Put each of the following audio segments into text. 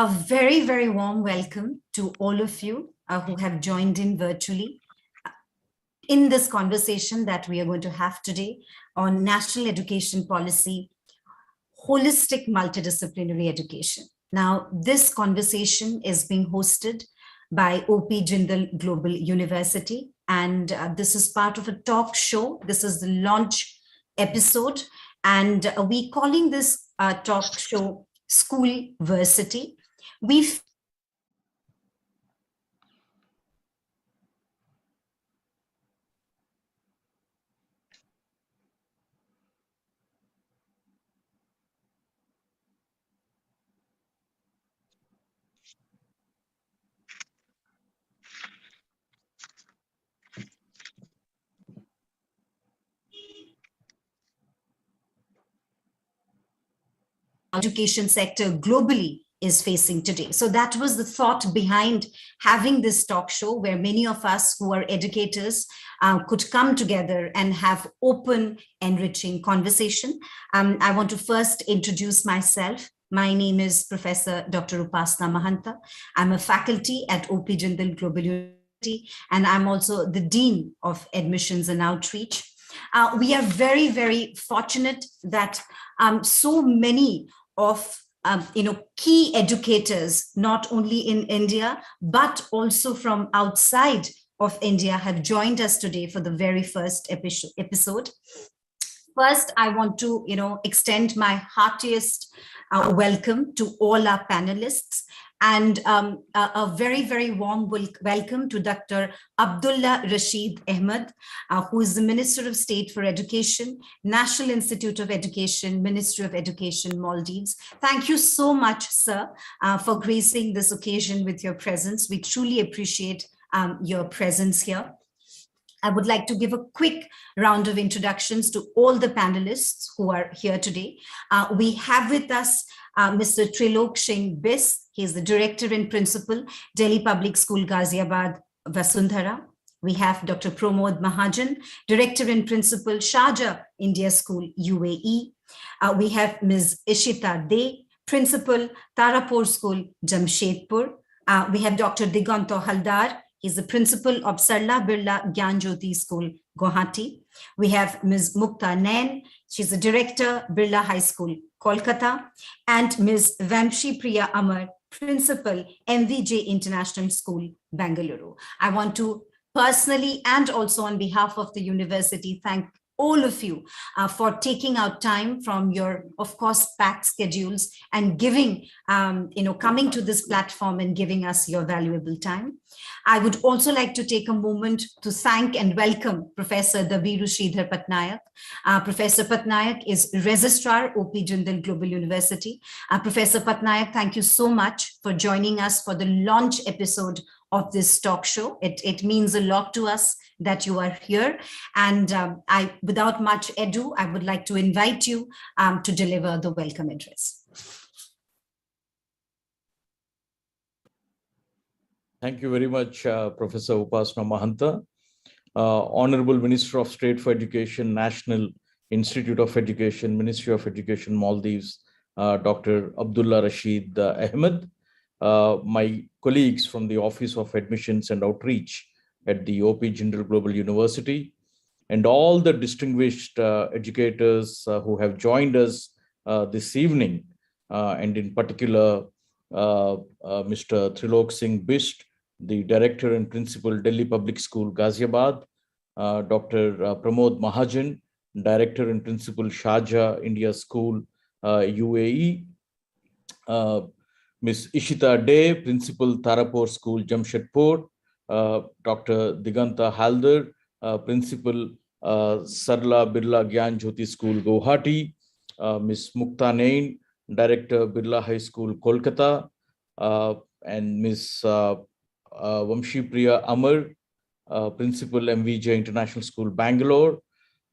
A very, very warm welcome to all of you who have joined in virtually in this conversation that we are going to have today on national education policy, holistic multidisciplinary education. Now, this conversation is being hosted by OP Jindal Global University, and this is part of a talk show. This is the launch episode, and we calling this talk show Schoolversity. We've education sector globally is facing today. So that was the thought behind having this talk show where many of us who are educators could come together and have open, enriching conversation. I want to first introduce myself. My name is Professor Dr. Upasana Mahanta. I'm a faculty at OP Jindal Global University, and I'm also the Dean of Admissions and Outreach. We are very, very fortunate that so many of key educators, not only in India, but also from outside of India have joined us today for the very first episode. First, I want to, extend my heartiest welcome to all our panelists, and a very, very warm welcome to Dr. Abdullah Rashid Ahmed, who is the Minister of State for Education, National Institute of Education, Ministry of Education, Maldives. Thank you so much, sir, for gracing this occasion with your presence. We truly appreciate your presence here. I would like to give a quick round of introductions to all the panelists who are here today. We have with us Mr. Trilok Singh Bis. He is the Director and Principal, Delhi Public School, Ghaziabad, Vasundhara. We have Dr. Pramod Mahajan, Director and Principal, Sharjah India School, UAE. We have Ms. Ishita De, Principal, Tarapur School, Jamshedpur. We have Dr. Diganto Haldar. He's the principal of Sarla Birla Gyan Jyoti School, Guwahati. We have Ms. Mukta Nain. She's the director, Birla High School, Kolkata. And Ms. Vamshi Priya Amar, principal, MVJ International School, Bangalore. I want to personally and also on behalf of the university thank all of you for taking out time from your, of course, packed schedules and giving, coming to this platform and giving us your valuable time. I would also like to take a moment to thank and welcome Professor Dabiru Sridhar Patnaik. Professor Patnaik is Registrar, OP Jindal Global University. Professor Patnaik, thank you so much for joining us for the launch episode of this talk show. It means a lot to us that you are here. And without much ado, I would like to invite you to deliver the welcome address. Thank you very much, Professor Upasana Mahanta. Honorable Minister of State for Education, National Institute of Education, Ministry of Education, Maldives, Dr. Abdullah Rashid Ahmed, my colleagues from the Office of Admissions and Outreach at the OP Jindal Global University, and all the distinguished educators who have joined us this evening, and in particular, Mr. Trilok Singh Bist, the Director and Principal, Delhi Public School, Ghaziabad, Dr. Pramod Mahajan, Director and Principal, Sharjah India School, UAE, Ms. Ishita De, Principal, Tarapur School, Jamshedpur, Dr. Diganta Haldar, Principal, Sarla Birla Gyan Jyoti School, Guwahati, Ms. Mukta Nain, Director, Birla High School, Kolkata, and Ms. Vamshi Priya Amar, Principal, MVJ International School, Bangalore.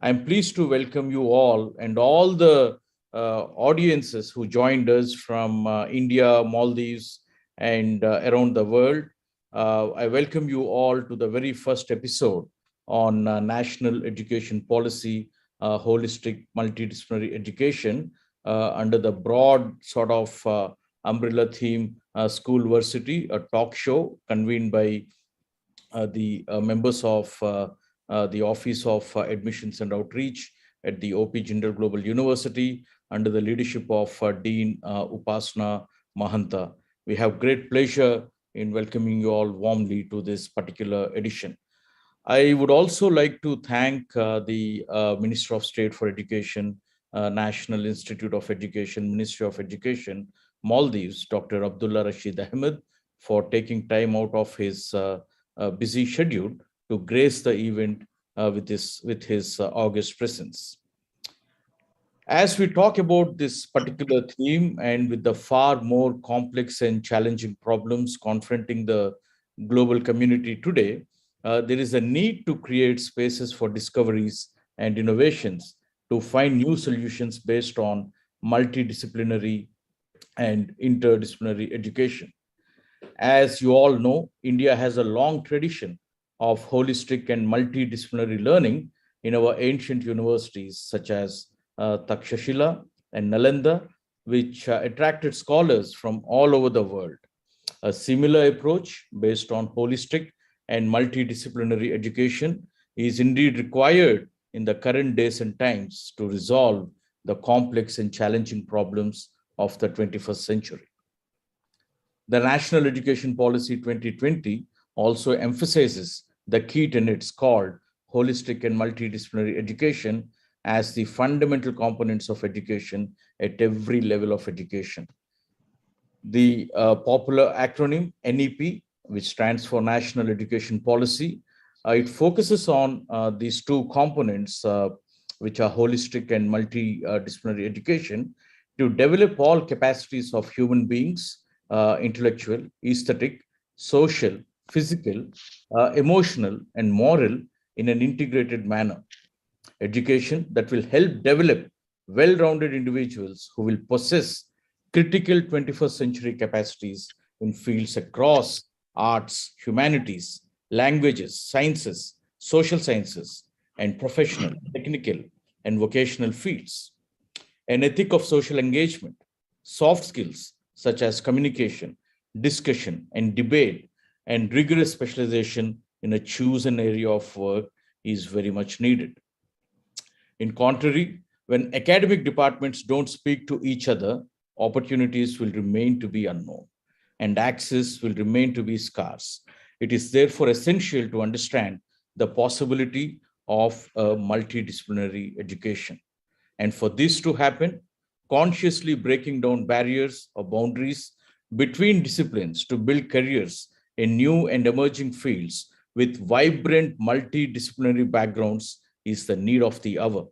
I'm pleased to welcome you all and all the audiences who joined us from India, Maldives, and around the world. I welcome you all to the very first episode on national education policy, holistic multidisciplinary education, under the broad sort of umbrella theme, Schoolversity, a talk show convened by the members of the Office of Admissions and Outreach at the OP Jindal Global University under the leadership of Dean Upasana Mahanta. We have great pleasure in welcoming you all warmly to this particular edition. I would also like to thank the Minister of State for Education, National Institute of Education, Ministry of Education, Maldives, Dr. Abdullah Rashid Ahmed, for taking time out of his busy schedule to grace the event with his august presence. As we talk about this particular theme and with the far more complex and challenging problems confronting the global community today, there is a need to create spaces for discoveries and innovations to find new solutions based on multidisciplinary and interdisciplinary education. As you all know, India has a long tradition of holistic and multidisciplinary learning in our ancient universities, such as Takshashila and Nalanda, which attracted scholars from all over the world. A similar approach based on holistic and multidisciplinary education is indeed required in the current days and times to resolve the complex and challenging problems of the 21st century. The National Education Policy 2020 also emphasizes the key tenets called holistic and multidisciplinary education as the fundamental components of education at every level of education. The popular acronym NEP, which stands for National Education Policy, it focuses on these two components, which are holistic and multidisciplinary education, to develop all capacities of human beings, intellectual, aesthetic, social, physical, emotional, and moral in an integrated manner. Education that will help develop well-rounded individuals who will possess critical 21st century capacities in fields across arts, humanities, languages, sciences, social sciences, and professional, technical, and vocational fields. An ethic of social engagement, soft skills such as communication, discussion, and debate, and rigorous specialization in a chosen area of work is very much needed. In contrary, when academic departments don't speak to each other, opportunities will remain to be unknown and access will remain to be scarce. It is therefore essential to understand the possibility of a multidisciplinary education. And for this to happen, consciously breaking down barriers or boundaries between disciplines to build careers in new and emerging fields with vibrant multidisciplinary backgrounds is the need of the hour.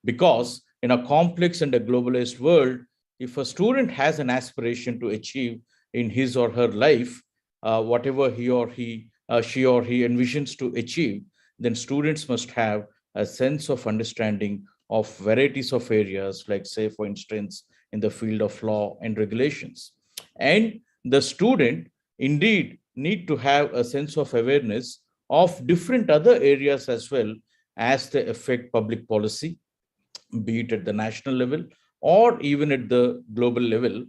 Because in a complex and a globalized world, if a student has an aspiration to achieve in his or her life, whatever she or he envisions to achieve, then students must have a sense of understanding of varieties of areas, like say, for instance, in the field of law and regulations. And the student indeed need to have a sense of awareness of different other areas as well as they affect public policy, be it at the national level or even at the global level,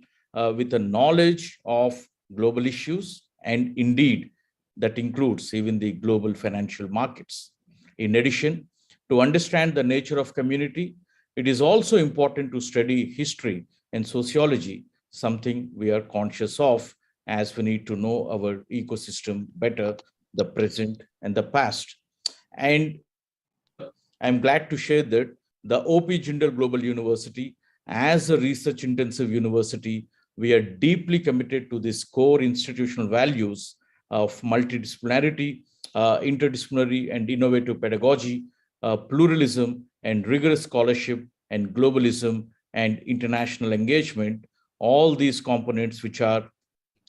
with a knowledge of global issues, and indeed that includes even the global financial markets. In addition, to understand the nature of community, it is also important to study history and sociology, something we are conscious of as we need to know our ecosystem better, the present and the past. And I'm glad to share that the OP Jindal Global University, as a research intensive university, we are deeply committed to these core institutional values of multidisciplinarity, interdisciplinary and innovative pedagogy, pluralism and rigorous scholarship, and globalism and international engagement, all these components which are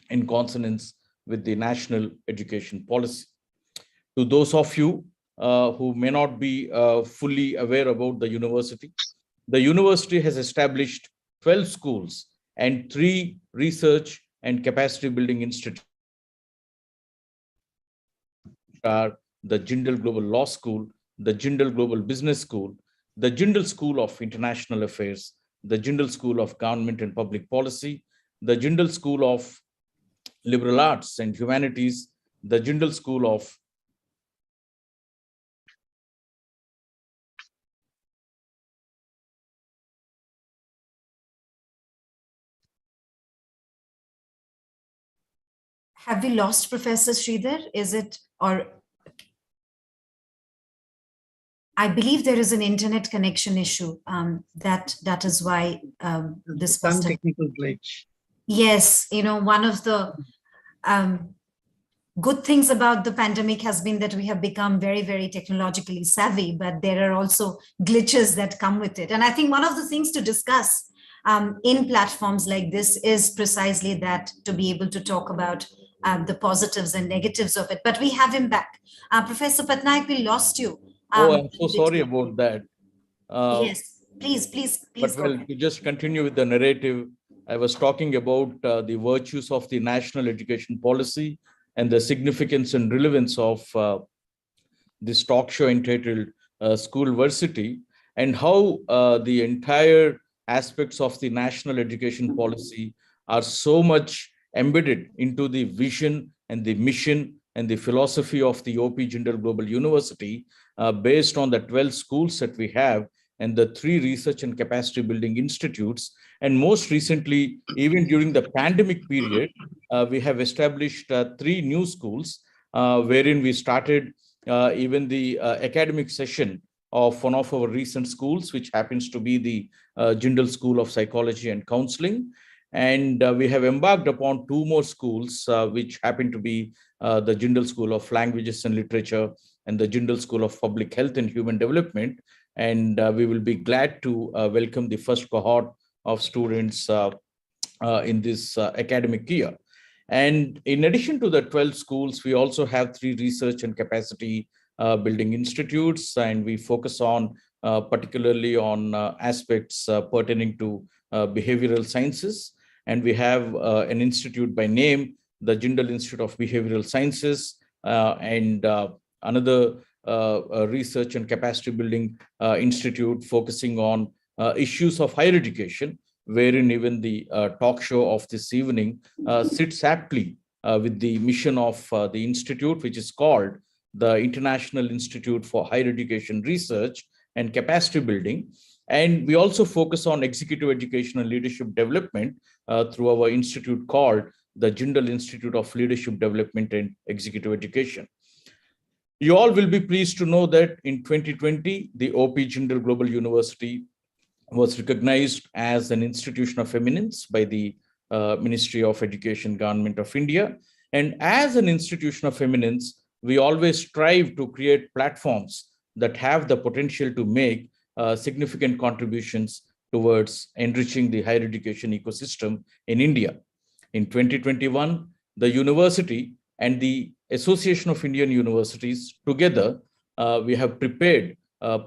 in consonance with the national education policy. To those of you who may not be fully aware about the university has established 12 schools and 3 research and capacity building institutes, are the Jindal Global Law School, the Jindal Global Business School, the Jindal School of International Affairs, the Jindal School of Government and Public Policy, the Jindal School of Liberal Arts and Humanities, the Jindal School of Have we lost Professor Sridhar? Is it, or I believe there is an internet connection issue. That is why this Some must have. technical glitch. Yes, one of the good things about the pandemic has been that we have become very, very technologically savvy, but there are also glitches that come with it. And I think one of the things to discuss in platforms like this is precisely that, to be able to talk about the positives and negatives of it. But we have him back. Professor Patnaik, we lost you. I'm so sorry about that. Yes, please. But well, to just continue with the narrative, I was talking about the virtues of the national education policy and the significance and relevance of this talk show entitled Schoolversity, and how the entire aspects of the national education policy are so much embedded into the vision and the mission and the philosophy of the OP Jindal Global University, based on the 12 schools that we have and the 3 research and capacity building institutes. And most recently, even during the pandemic period, we have established 3 new schools, wherein we started even the academic session of one of our recent schools, which happens to be the Jindal School of Psychology and Counseling. And we have embarked upon 2 more schools, which happen to be the Jindal School of Languages and Literature and the Jindal School of Public Health and Human Development. And we will be glad to welcome the first cohort of students in this academic year. And in addition to the 12 schools, we also have 3 research and capacity building institutes, and we focus on particularly on aspects pertaining to behavioral sciences. And we have an institute by name, the Jindal Institute of Behavioral Sciences, and another research and capacity building institute focusing on issues of higher education, wherein even the talk show of this evening sits aptly with the mission of the institute, which is called the International Institute for Higher Education Research and Capacity Building. And we also focus on executive education and leadership development through our institute called the Jindal Institute of Leadership Development and Executive Education. You all will be pleased to know that in 2020, the OP Jindal Global University was recognized as an institution of eminence by the Ministry of Education, Government of India. And as an institution of eminence, we always strive to create platforms that have the potential to make significant contributions towards enriching the higher education ecosystem in India. In 2021, the university and the Association of Indian Universities together, we have prepared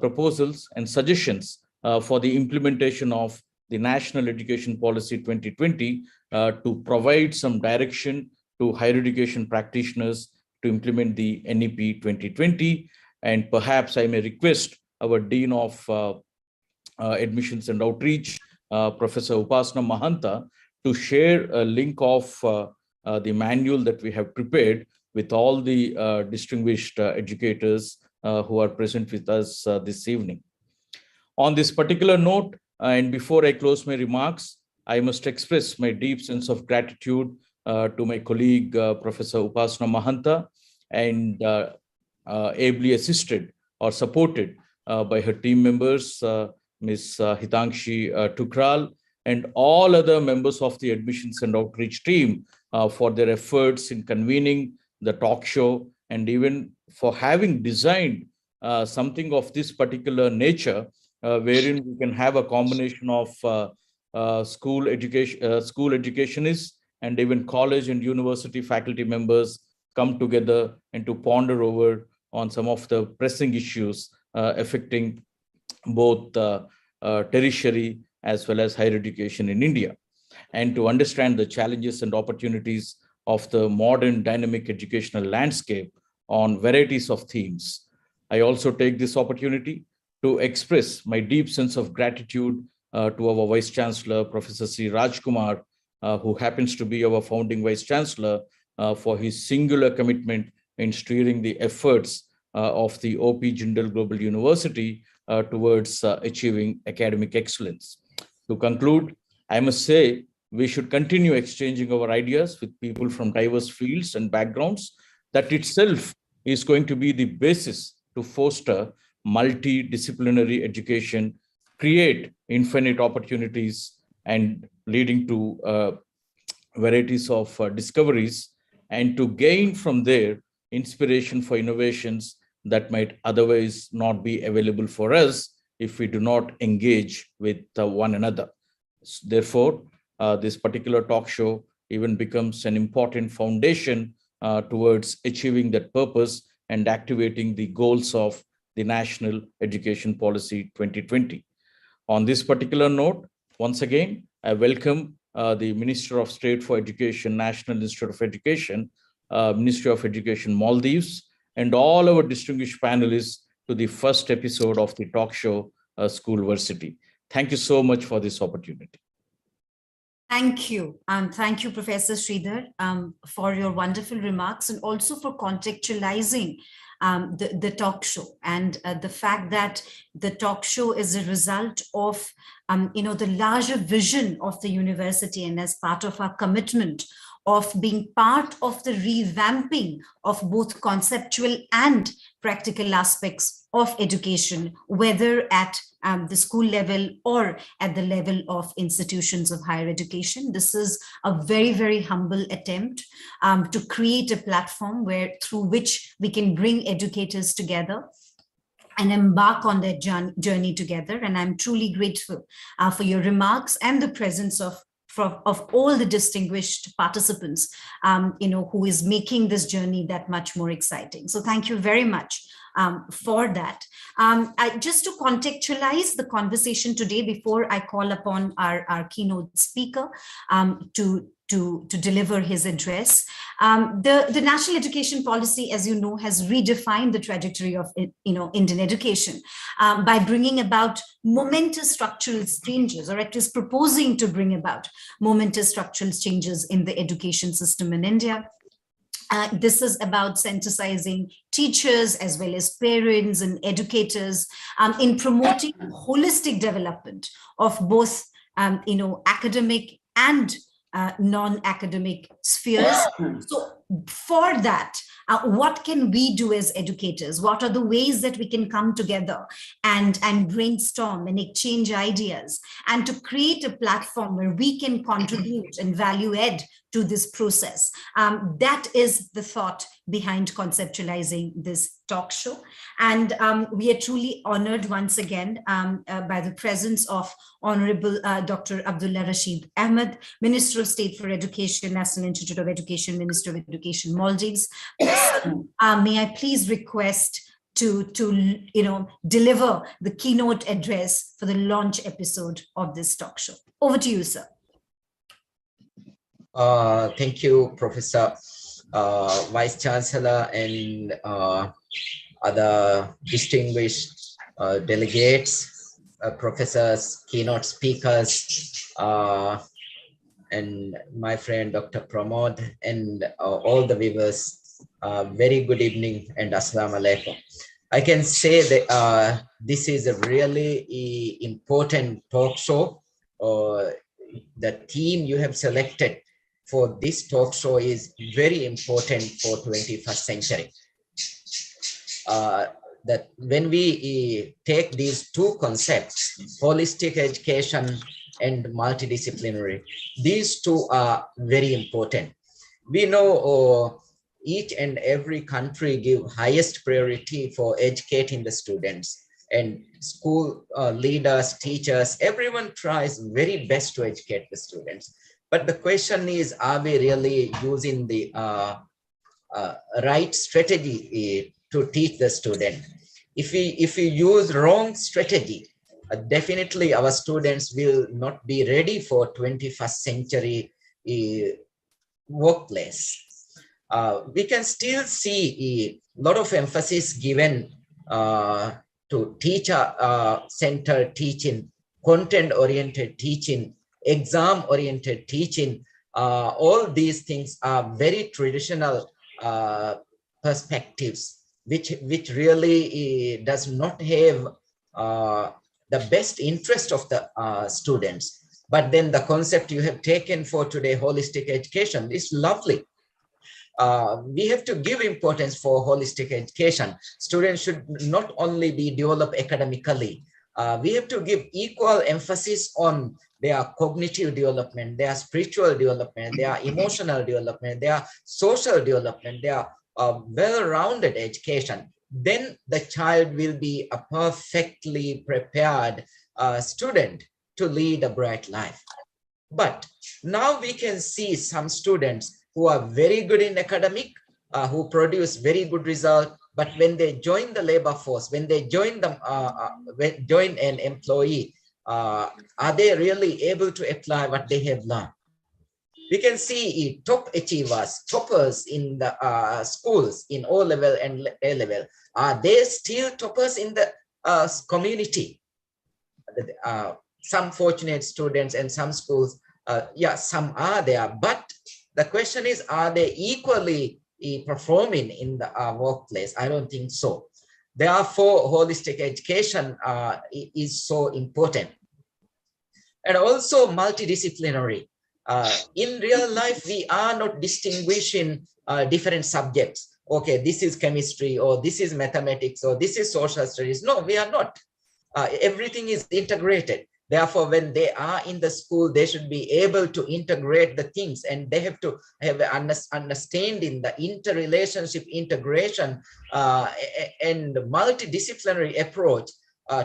proposals and suggestions for the implementation of the National Education Policy 2020 to provide some direction to higher education practitioners to implement the NEP 2020. And perhaps I may request our Dean of Admissions and Outreach, Professor Upasana Mahanta, to share a link of the manual that we have prepared with all the distinguished educators who are present with us this evening. On this particular note, and before I close my remarks, I must express my deep sense of gratitude to my colleague, Professor Upasana Mahanta, and ably assisted or supported by her team members, Ms. Hitangshi Tukral, and all other members of the admissions and outreach team for their efforts in convening the talk show, and even for having designed something of this particular nature, wherein we can have a combination of school educationists and even college and university faculty members come together and to ponder over on some of the pressing issues affecting both tertiary as well as higher education in India, and to understand the challenges and opportunities of the modern dynamic educational landscape on varieties of themes. I also take this opportunity to express my deep sense of gratitude to our Vice Chancellor, Professor C. Rajkumar, who happens to be our founding Vice Chancellor, for his singular commitment in steering the efforts of the OP Jindal Global University towards achieving academic excellence. To conclude, I must say we should continue exchanging our ideas with people from diverse fields and backgrounds. That itself is going to be the basis to foster multidisciplinary education, create infinite opportunities, and leading to varieties of discoveries, and to gain from there inspiration for innovations that might otherwise not be available for us if we do not engage with one another. Therefore, this particular talk show even becomes an important foundation towards achieving that purpose and activating the goals of the National Education Policy 2020. On this particular note, once again, I welcome the Minister of State for Education, National Institute of Education, Ministry of Education, Maldives, and all our distinguished panelists to the first episode of the talk show, SCHOOLVERSITY. Thank you so much for this opportunity. Thank you. Thank you, Professor Sridhar, for your wonderful remarks and also for contextualizing the talk show, and the fact that the talk show is a result of the larger vision of the university, and as part of our commitment of being part of the revamping of both conceptual and practical aspects of education, whether at the school level or at the level of institutions of higher education. This is a very, very humble attempt to create a platform through which we can bring educators together and embark on their journey together. And I'm truly grateful for your remarks and the presence of all the distinguished participants, who is making this journey that much more exciting. So thank you very much for that. Just to contextualize the conversation today, before I call upon our keynote speaker to deliver his address, the National Education Policy, as you know, has redefined the trajectory of Indian education by bringing about momentous structural changes, or at least proposing to bring about momentous structural changes in the education system in India. This is about synthesizing teachers as well as parents and educators in promoting holistic development of both academic and non-academic spheres. So for that, what can we do as educators? What are the ways that we can come together and brainstorm and exchange ideas, and to create a platform where we can contribute and value add to this process? That is the thought behind conceptualizing this talk show. And we are truly honored once again by the presence of Honorable Dr. Abdullah Rashid Ahmed, Minister of State for Education, National Institute of Education, Minister of Education, Maldives. May I please request to deliver the keynote address for the launch episode of this talk show. Over to you, sir. Thank you, Professor, Vice Chancellor, and other distinguished delegates, professors, keynote speakers, and my friend Dr. Pramod, and all the viewers. Very good evening and Assalamu alaikum. I can say that this is a really important talk show. The theme you have selected for this talk show is very important for 21st century. That when we take these two concepts, holistic education and multidisciplinary, these two are very important. We know each and every country give highest priority for educating the students, and school leaders, teachers, everyone tries very best to educate the students. But the question is, are we really using the right strategy to teach the student? If we use wrong strategy, definitely our students will not be ready for 21st century workplace. We can still see a lot of emphasis given to teacher-centered teaching, content-oriented teaching, exam-oriented teaching, All these things are very traditional perspectives, which really does not have the best interest of the students. But then the concept you have taken for today, holistic education, is lovely. We have to give importance for holistic education. Students should not only be developed academically. We have to give equal emphasis on their cognitive development, their spiritual development, their emotional development, their social development, their well-rounded education. Then the child will be a perfectly prepared student to lead a bright life. But now we can see some students who are very good in academic, who produce very good result, but when they join the labor force, when they join join an employee, are they really able to apply what they have learned? We can see top achievers, toppers in the schools in O level and A level. Are they still toppers in the community? Some fortunate students and some schools, yeah, some are there, but the question is, are they equally performing in the workplace? I don't think so. Therefore, holistic education is so important. And also multidisciplinary. In real life, we are not distinguishing different subjects. Okay, this is chemistry, or this is mathematics, or this is social studies. No, we are not. Everything is integrated. Therefore, when they are in the school, they should be able to integrate the things, and they have to have an understanding the interrelationship, integration, and multidisciplinary approach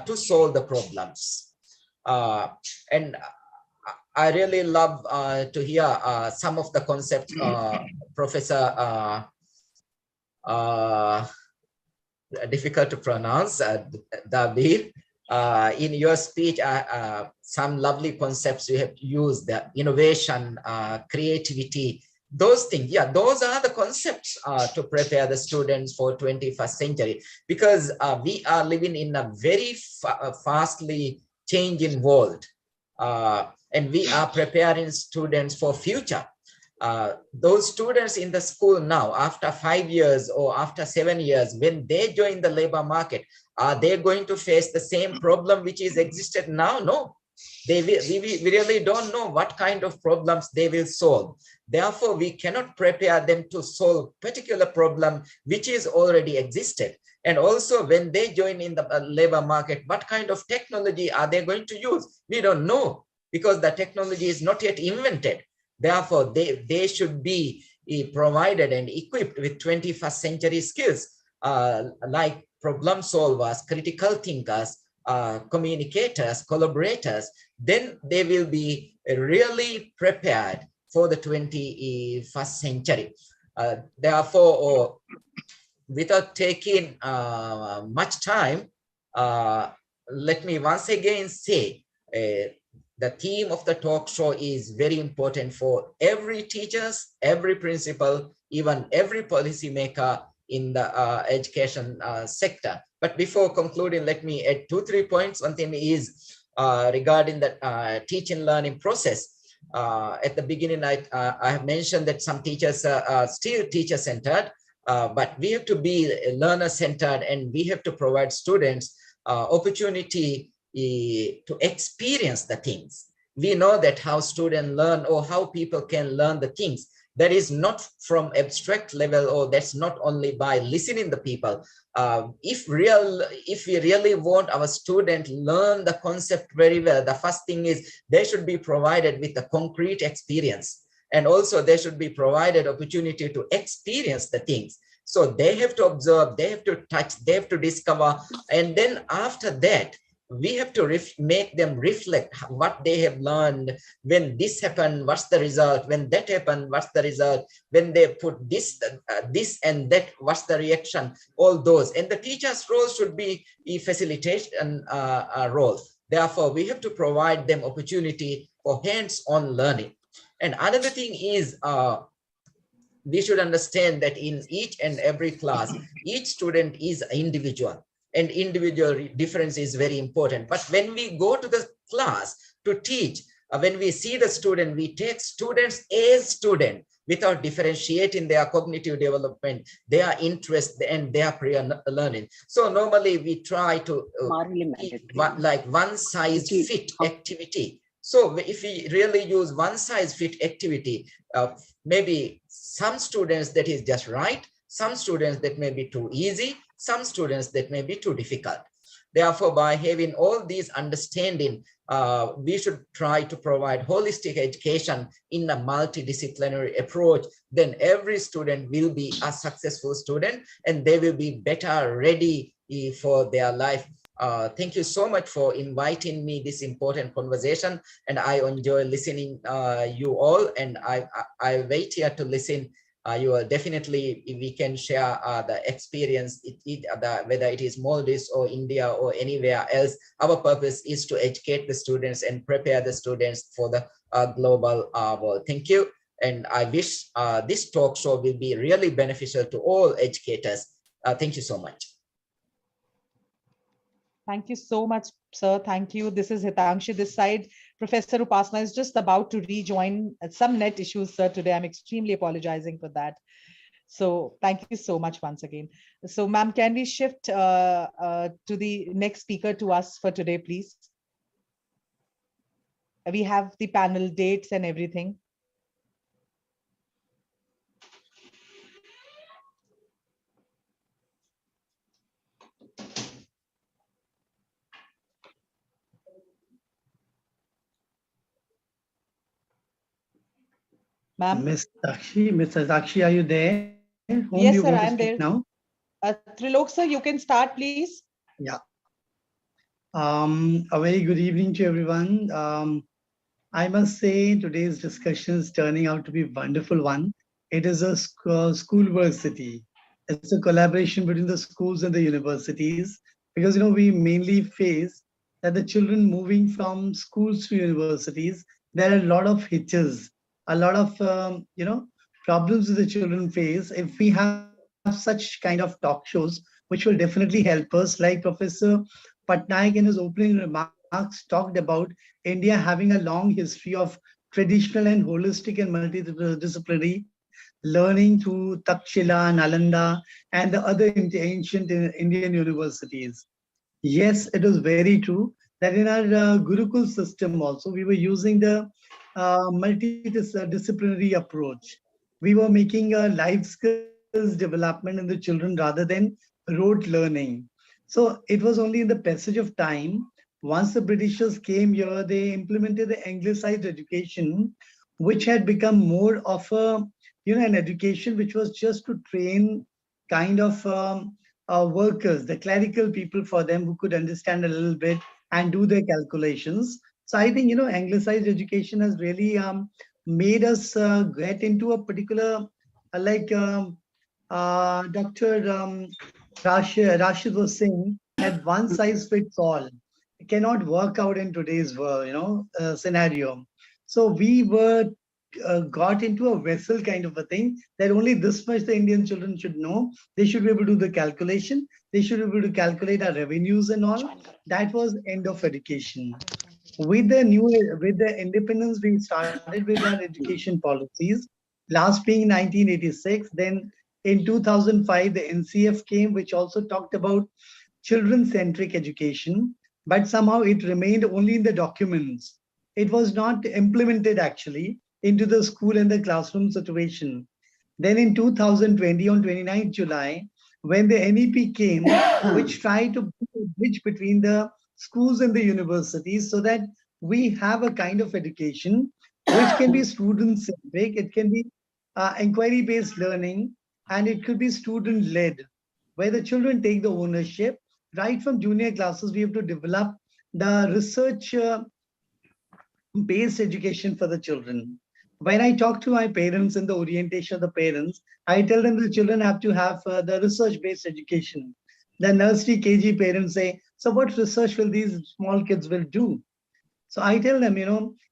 to solve the problems. And I really love to hear some of the concepts, Professor difficult to pronounce, David. In your speech, some lovely concepts you have used, the innovation, creativity, those things. Yeah, those are the concepts to prepare the students for 21st century, because we are living in a very fastly changing world, and we are preparing students for future. Those students in the school now, after 5 years or after 7 years, when they join the labor market, are they going to face the same problem which is existed now? No, we really don't know what kind of problems they will solve. Therefore, we cannot prepare them to solve particular problem which is already existed. And also, when they join in the labor market, what kind of technology are they going to use? We don't know, because the technology is not yet invented. Therefore, they should be provided and equipped with 21st century skills, like problem solvers, critical thinkers, communicators, collaborators. Then they will be really prepared for the 21st century. Therefore, without taking much time, let me once again say, the theme of the talk show is very important for every teachers, every principal, even every policymaker in the education sector. But before concluding, let me add 2-3 points. One thing is regarding the teaching learning process. At the beginning, I have mentioned that some teachers are still teacher-centered, but we have to be learner-centered, and we have to provide students opportunity to experience the things. We know that how students learn, or how people can learn the things, that is not from abstract level, or that's not only by listening to people. If we really want our student learn the concept very well, the first thing is they should be provided with a concrete experience, and also they should be provided opportunity to experience the things. So they have to observe, they have to touch, they have to discover, and then after that, we have to make them reflect what they have learned. When this happened, what's the result? When that happened, what's the result? When they put this and that, what's the reaction? All those. And the teacher's role should be a facilitation role. Therefore, we have to provide them opportunity for hands-on learning. And another thing is, we should understand that in each and every class, each student is an individual. And individual difference is very important. But when we go to the class to teach, when we see the student, we take students as student without differentiating their cognitive development, their interest, and their prior learning. So normally we try to like one size fit activity. So if we really use one size fit activity, maybe some students that is just right, some students that may be too easy, some students that may be too difficult. Therefore, by having all these understanding, we should try to provide holistic education in a multidisciplinary approach. Then every student will be a successful student and they will be better ready for their life. Thank you so much for inviting me this important conversation, and I enjoy listening you all, and I wait here to listen. You will definitely, we can share the experience, whether it is Maldives or India or anywhere else. Our purpose is to educate the students and prepare the students for the global world. Thank you. And I wish this talk show will be really beneficial to all educators. Thank you so much. Thank you so much, sir. Thank you. This is Hitangshi this side. Professor Upasana is just about to rejoin. Some net issues, sir, today. I'm extremely apologizing for that. So thank you so much once again. So ma'am, can we shift to the next speaker to us for today, please? We have the panel dates and everything. Miss Sakshi, are you there? Yes, sir, I am there. Now? Trilok, sir, you can start, please. Yeah. A very good evening to everyone. I must say today's discussion is turning out to be a wonderful one. It is a schoolversity. It's a collaboration between the schools and the universities, because we mainly face that the children moving from schools to universities, there are a lot of hitches, a lot of problems that the children face. If we have such kind of talk shows, which will definitely help us, like Professor Patnaik in his opening remarks talked about India having a long history of traditional and holistic and multidisciplinary learning through Takshila, Nalanda, and the other ancient Indian universities. Yes, it is very true that in our Gurukul system also, we were using the multidisciplinary approach. We were making a life skills development in the children rather than rote learning. So it was only in the passage of time, once the Britishers came here, they implemented the Anglicized education, which had become more of a, an education which was just to train kind of workers, the clerical people for them who could understand a little bit and do their calculations. So I think, Anglicized education has really made us get into a particular, Dr. Rashid was saying, that one size fits all. It cannot work out in today's world, scenario. So we were got into a vessel kind of a thing, that only this much the Indian children should know. They should be able to do the calculation. They should be able to calculate our revenues and all. That was end of education. With the independence, we started with our education policies. Last being 1986, then in 2005, the NCF came, which also talked about children-centric education, but somehow it remained only in the documents. It was not implemented actually into the school and the classroom situation. Then in 2020, on 29th July, when the NEP came, which tried to bridge between the schools and the universities so that we have a kind of education which can be student-centric, it can be inquiry-based learning, and it could be student-led, where the children take the ownership. Right from junior classes, we have to develop the research-based education for the children. When I talk to my parents and the orientation of the parents, I tell them the children have to have the research-based education. The nursery KG parents say, so what research will these small kids will do? So I tell them,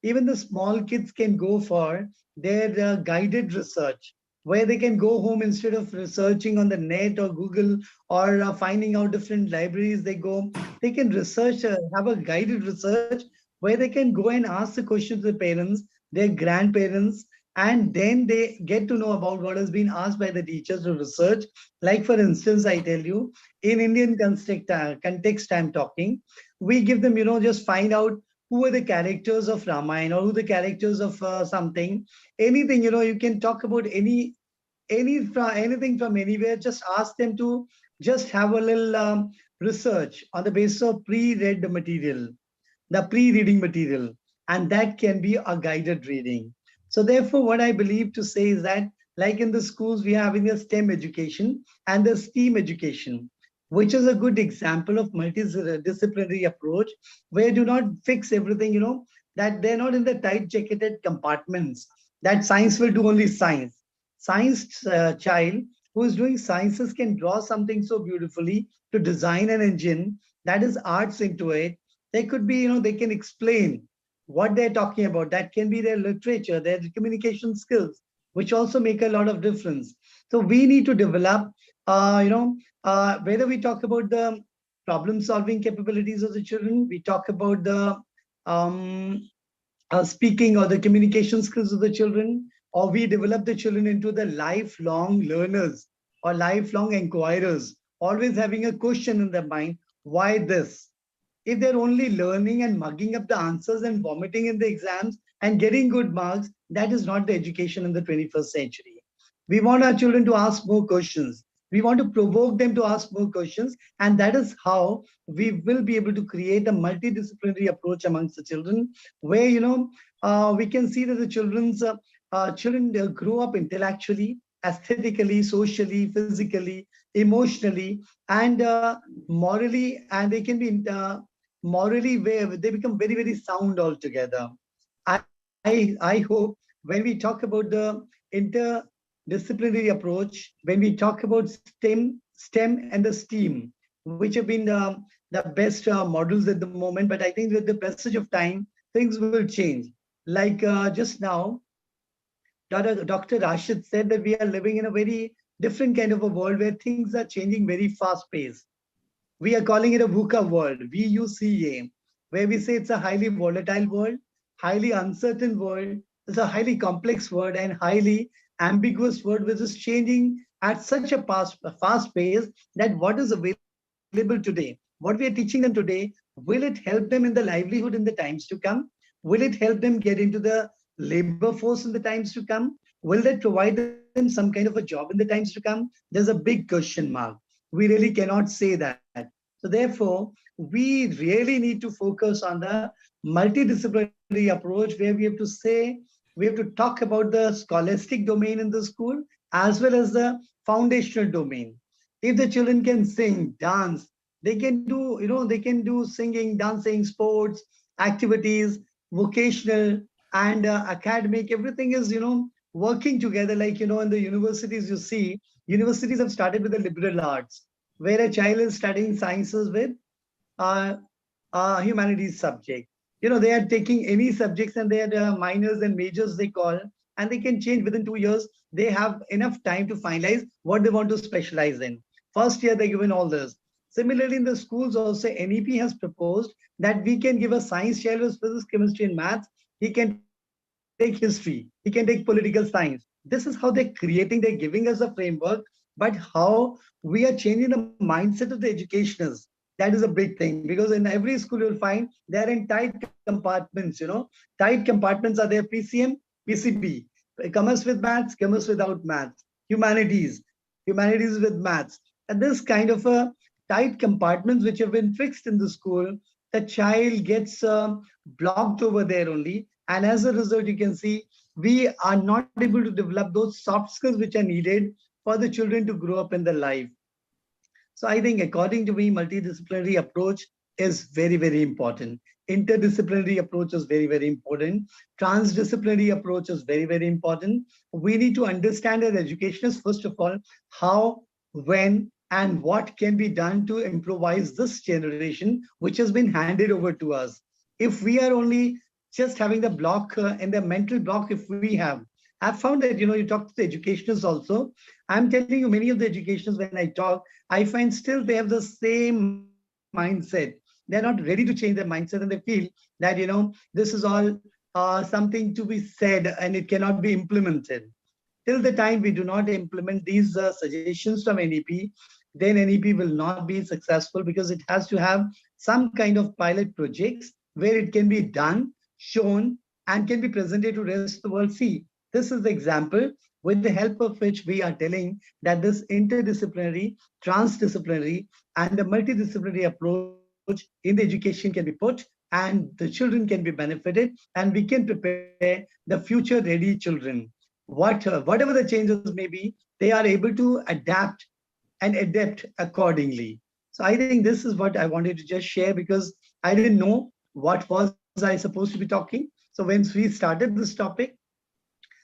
even the small kids can go for their guided research, where they can go home instead of researching on the net or Google or finding out different libraries. They can research, have a guided research where they can go and ask the question to the parents, their grandparents, and then they get to know about what has been asked by the teachers to research. Like for instance, I tell you, in Indian context I'm talking, we give them, just find out who are the characters of Ramayana or who the characters of something, anything, you can talk about anything from anywhere. Just ask them to just have a little research on the basis of pre-read material, the pre-reading material, and that can be a guided reading. So therefore, what I believe to say is that, like in the schools, we are having a STEM education and the STEAM education, which is a good example of multidisciplinary approach, where you do not fix everything, that they're not in the tight jacketed compartments, that science will do only science. Science child who is doing sciences can draw something so beautifully to design an engine that is arts into it. They could be, they can explain what they're talking about. That can be their literature, their communication skills, which also make a lot of difference. So we need to develop, whether we talk about the problem solving capabilities of the children, we talk about the um, speaking or the communication skills of the children, or we develop the children into the lifelong learners or lifelong inquirers, always having a question in their mind, why this? If they're only learning and mugging up the answers and vomiting in the exams and getting good marks, that is not the education in the 21st century. We want our children to ask more questions. We want to provoke them to ask more questions. And that is how we will be able to create a multidisciplinary approach amongst the children, where, we can see that the children grow up intellectually, aesthetically, socially, physically, emotionally, and morally, and they can be morally where they become very, very sound altogether. I hope when we talk about the interdisciplinary approach, when we talk about STEM and the STEAM, which have been the best models at the moment, but I think with the passage of time, things will change. Like just now, Dr. Rashid said that we are living in a very different kind of a world where things are changing very fast paced. We are calling it a VUCA world, VUCA, where we say it's a highly volatile world, highly uncertain world, it's a highly complex world and highly ambiguous world, which is changing at such a fast pace that what is available today, what we are teaching them today, will it help them in the livelihood in the times to come? Will it help them get into the labor force in the times to come? Will that provide them some kind of a job in the times to come? There's a big question mark. We really cannot say that. So therefore, we really need to focus on the multidisciplinary approach, where we have to talk about the scholastic domain in the school as well as the foundational domain. If the children can sing, dance, they can do, they can do singing, dancing, sports, activities, vocational and academic, everything is, working together. Like, in the universities, you see, universities have started with the liberal arts, where a child is studying sciences with uh, humanities subject. They are taking any subjects and they are minors and majors they call, and they can change within 2 years. They have enough time to finalize what they want to specialize in. First year, they're given all this. Similarly, in the schools also, NEP has proposed that we can give a science child with physics, chemistry, and maths. He can take history. He can take political science. This is how they're creating, they're giving us a framework, but how we are changing the mindset of the educationists. That is a big thing, because in every school you'll find they're in tight compartments, tight compartments are there, PCM, PCB, commerce with maths, commerce without maths, humanities with maths. And this kind of a tight compartments which have been fixed in the school, the child gets blocked over there only. And as a result, you can see we are not able to develop those soft skills which are needed for the children to grow up in their life. So I think, according to me, multidisciplinary approach is very, very important. Interdisciplinary approach is very, very important. Transdisciplinary approach is very, very important. We need to understand as educationists, first of all, how, when, and what can be done to improvise this generation, which has been handed over to us. If we are only just having the block and the mental block, if we have, I've found that, you talk to the educationists also. I'm telling you, many of the educationists, when I talk, I find still they have the same mindset, that they're not ready to change their mindset, and they feel that, this is all something to be said and it cannot be implemented. Till the time we do not implement these suggestions from NEP, then NEP will not be successful, because it has to have some kind of pilot projects where it can be done, shown, and can be presented to rest of the world. See, this is the example with the help of which we are telling that this interdisciplinary, transdisciplinary, and the multidisciplinary approach in the education can be put, and the children can be benefited, and we can prepare the future ready children. Whatever the changes may be, they are able to adapt and adapt accordingly. So I think this is what I wanted to just share, because I didn't know what was I supposed to be talking. So when we started this topic,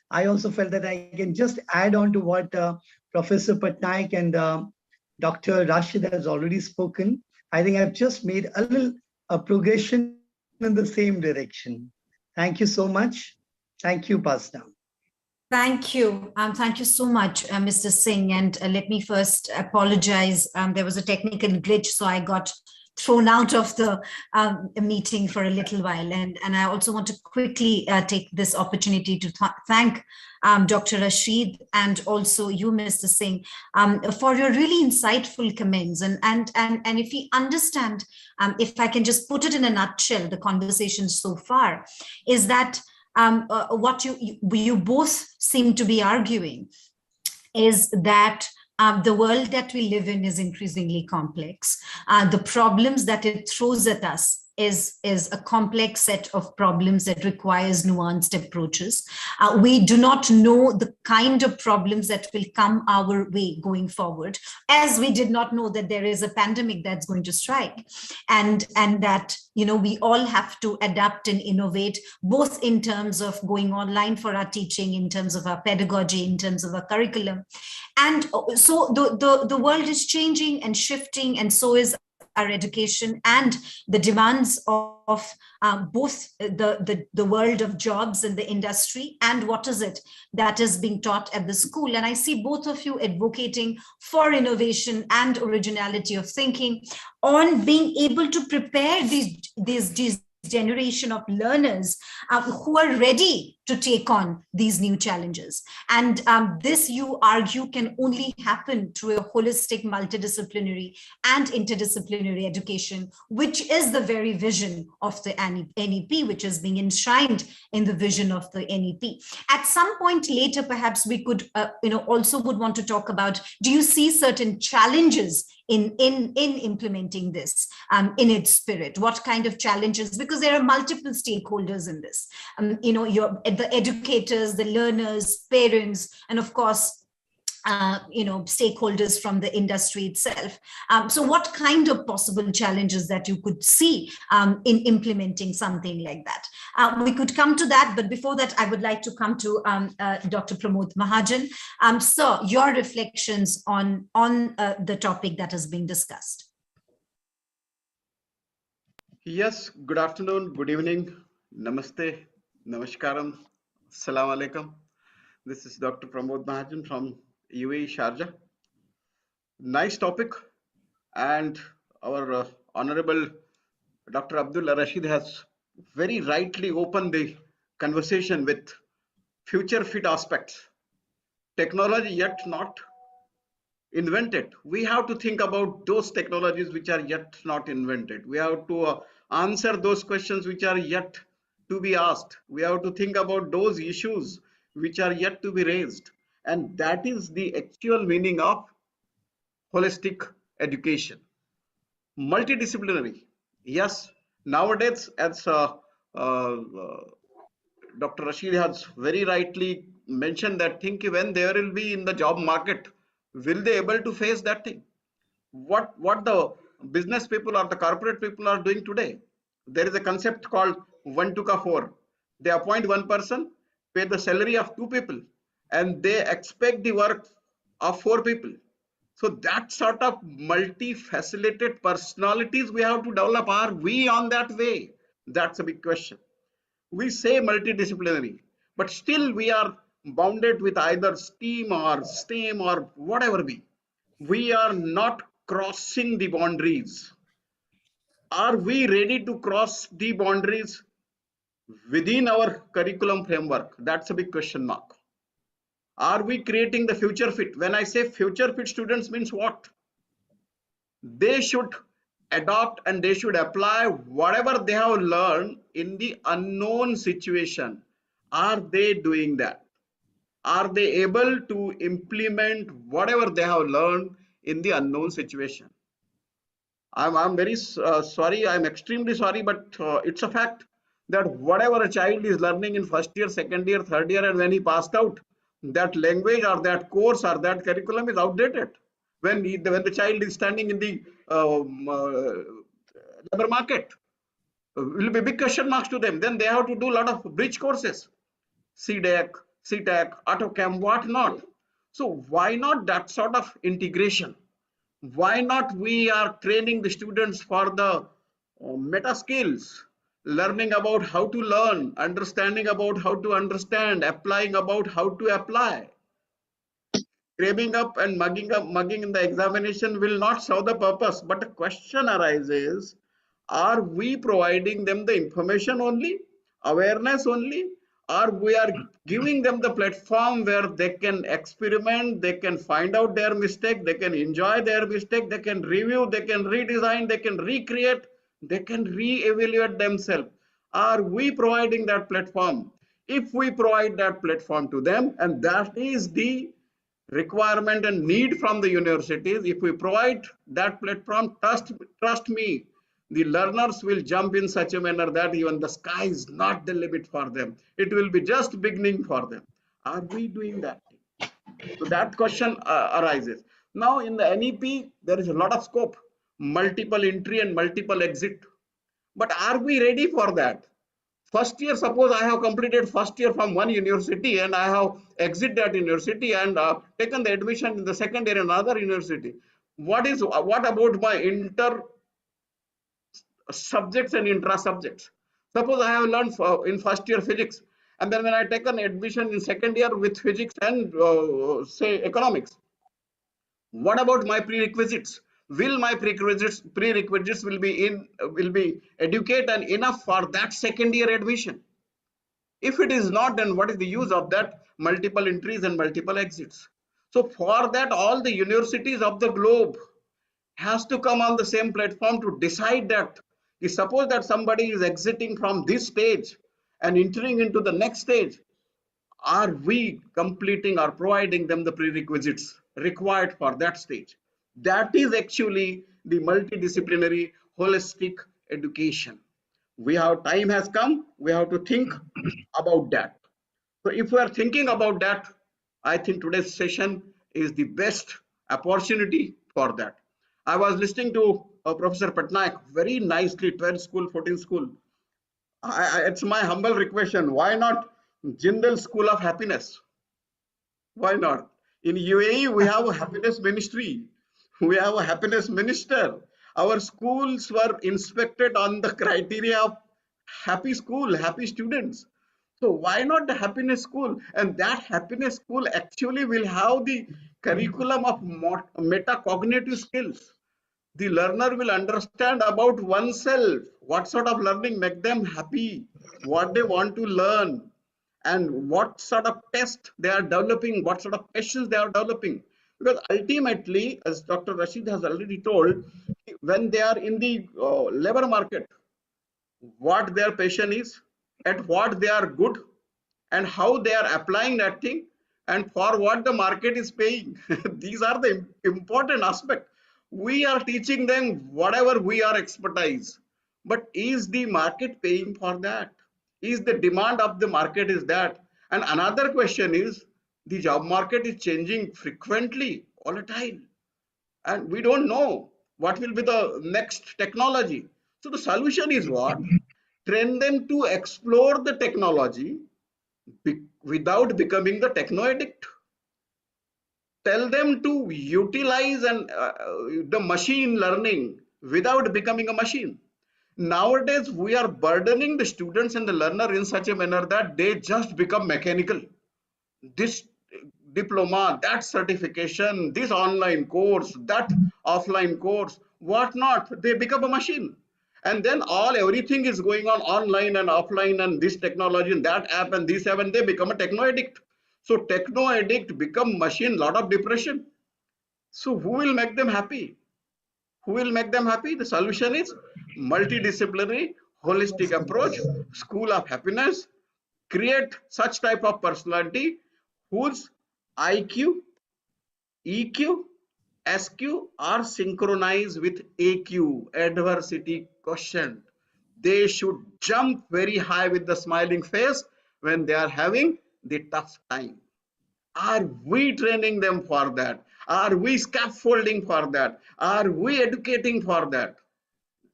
I also felt that I can just add on to what Professor Patnaik and Dr. Rashid has already spoken. I think I've just made a little progression in the same direction. Thank you so much. Thank you, Pastor. Thank you. Thank you so much, Mr. Singh. And let me first apologize. There was a technical glitch, so I got thrown out of the meeting for a little while. And I also want to quickly take this opportunity to thank Dr. Rashid and also you, Mr. Singh, for your really insightful comments. And if we understand, if I can just put it in a nutshell, the conversation so far is that what you both seem to be arguing is that the world that we live in is increasingly complex. The problems that it throws at us is a complex set of problems that requires nuanced approaches. We do not know the kind of problems that will come our way going forward, as we did not know that there is a pandemic that's going to strike, and that we all have to adapt and innovate, both in terms of going online for our teaching, in terms of our pedagogy, in terms of our curriculum. And so the world is changing and shifting, and so is our education and the demands of both the world of jobs and the industry, and what is it that is being taught at the school. And I see both of you advocating for innovation and originality of thinking on being able to prepare these generation of learners who are ready to take on these new challenges. And this, you argue, can only happen through a holistic, multidisciplinary and interdisciplinary education, which is the very vision of the NEP, which is being enshrined in the vision of the NEP. At some point later, perhaps we could, also would want to talk about, do you see certain challenges in implementing this in its spirit? What kind of challenges? Because there are multiple stakeholders in this. The educators, the learners, parents, and of course, stakeholders from the industry itself. So what kind of possible challenges that you could see in implementing something like that? We could come to that, but before that, I would like to come to Dr. Pramod Mahajan. Sir, your reflections on the topic that is being discussed. Yes, good afternoon, good evening, namaste, namaskaram, assalamu alaikum. This is Dr. Pramod Mahajan from UAE Sharjah. Nice topic, and our Honorable Dr. Abdullah Rashid has very rightly opened the conversation with future fit aspects. Technology yet not invented. We have to think about those technologies which are yet not invented. We have to answer those questions which are yet to be asked. We have to think about those issues which are yet to be raised. And that is the actual meaning of holistic education. Multidisciplinary. Yes, nowadays, as Dr. Rashid has very rightly mentioned, that think when they will be in the job market, will they able to face that thing? What the business people or the corporate people are doing today? There is a concept called 1 to 4. They appoint one person, pay the salary of 2 people, and they expect the work of 4 people. So that sort of multifaceted personalities we have to develop. Are we on that way? That's a big question. We say multidisciplinary, but still we are bounded with either STEAM or STEM or whatever be. We are not crossing the boundaries. Are we ready to cross the boundaries within our curriculum framework? That's a big question mark. Are we creating the future fit? When I say future fit students means what? They should adopt and they should apply whatever they have learned in the unknown situation. Are they doing that? Are they able to implement whatever they have learned in the unknown situation? I'm very sorry, I'm extremely sorry, but it's a fact that whatever a child is learning in first year, second year, third year, and when he passed out, that language or that course or that curriculum is outdated. When the child is standing in the labor market, will be big question marks to them. Then they have to do a lot of bridge courses, CDEC, CTEC, AutoCAM, what not. So why not that sort of integration? Why not we are training the students for the meta skills, learning about how to learn, understanding about how to understand, applying about how to apply. Cramming up and mugging in the examination will not serve the purpose. But the question arises, are we providing them the information only, awareness only, or we are giving them the platform where they can experiment, they can find out their mistake, they can enjoy their mistake, they can review, they can redesign, they can recreate, they can re-evaluate themselves. Are we providing that platform? If we provide that platform to them, and that is the requirement and need from the universities, if we provide that platform, trust me, the learners will jump in such a manner that even the sky is not the limit for them. It will be just beginning for them. Are we doing that? So that question arises. Now in the NEP, there is a lot of scope, multiple entry and multiple exit. But are we ready for that? First year, suppose I have completed first year from one university and I have exit that university and taken the admission in the second year in another university. What about my inter subjects and intra subjects? Suppose I have learned in first year physics, and then when I take an admission in second year with physics and say economics, what about my prerequisites? Will my prerequisites will be educate and enough for that second year admission? If it is not, then what is the use of that multiple entries and multiple exits? So for that, all the universities of the globe has to come on the same platform to decide that. If suppose that somebody is exiting from this stage and entering into the next stage, are we completing or providing them the prerequisites required for that stage? That is actually the multidisciplinary holistic education. Time has come, we have to think about that. So if we are thinking about that, I think today's session is the best opportunity for that. I was listening to Professor Patnaik very nicely, 12th school, 14th school. It's my humble request, why not Jindal School of Happiness? Why not? In UAE, we have a happiness ministry. We have a happiness minister. Our schools were inspected on the criteria of happy school, happy students. So why not the happiness school? And that happiness school actually will have the curriculum of metacognitive skills. The learner will understand about oneself, what sort of learning make them happy, what they want to learn, and what sort of test they are developing, what sort of questions they are developing. Because ultimately, as Dr. Rashid has already told, when they are in the labor market, what their passion is, at what they are good, and how they are applying that thing, and for what the market is paying. These are the important aspects. We are teaching them whatever we are expertise, but is the market paying for that? Is the demand of the market is that? And another question is, the job market is changing frequently all the time, and we don't know what will be the next technology. So the solution is what? Train them to explore the technology without becoming the techno addict. Tell them to utilize the machine learning without becoming a machine. Nowadays, we are burdening the students and the learner in such a manner that they just become mechanical. This diploma, that certification, this online course, that offline course, what not, they become a machine. And then everything is going on online and offline and this technology and that app and this app, and they become a techno addict. So techno addict become machine, lot of depression. So who will make them happy? Who will make them happy? The solution is multidisciplinary, holistic approach, school of happiness. Create such type of personality whose IQ, EQ, SQ are synchronized with AQ, adversity quotient. They should jump very high with the smiling face when they are having the tough time. Are we training them for that? Are we scaffolding for that? Are we educating for that?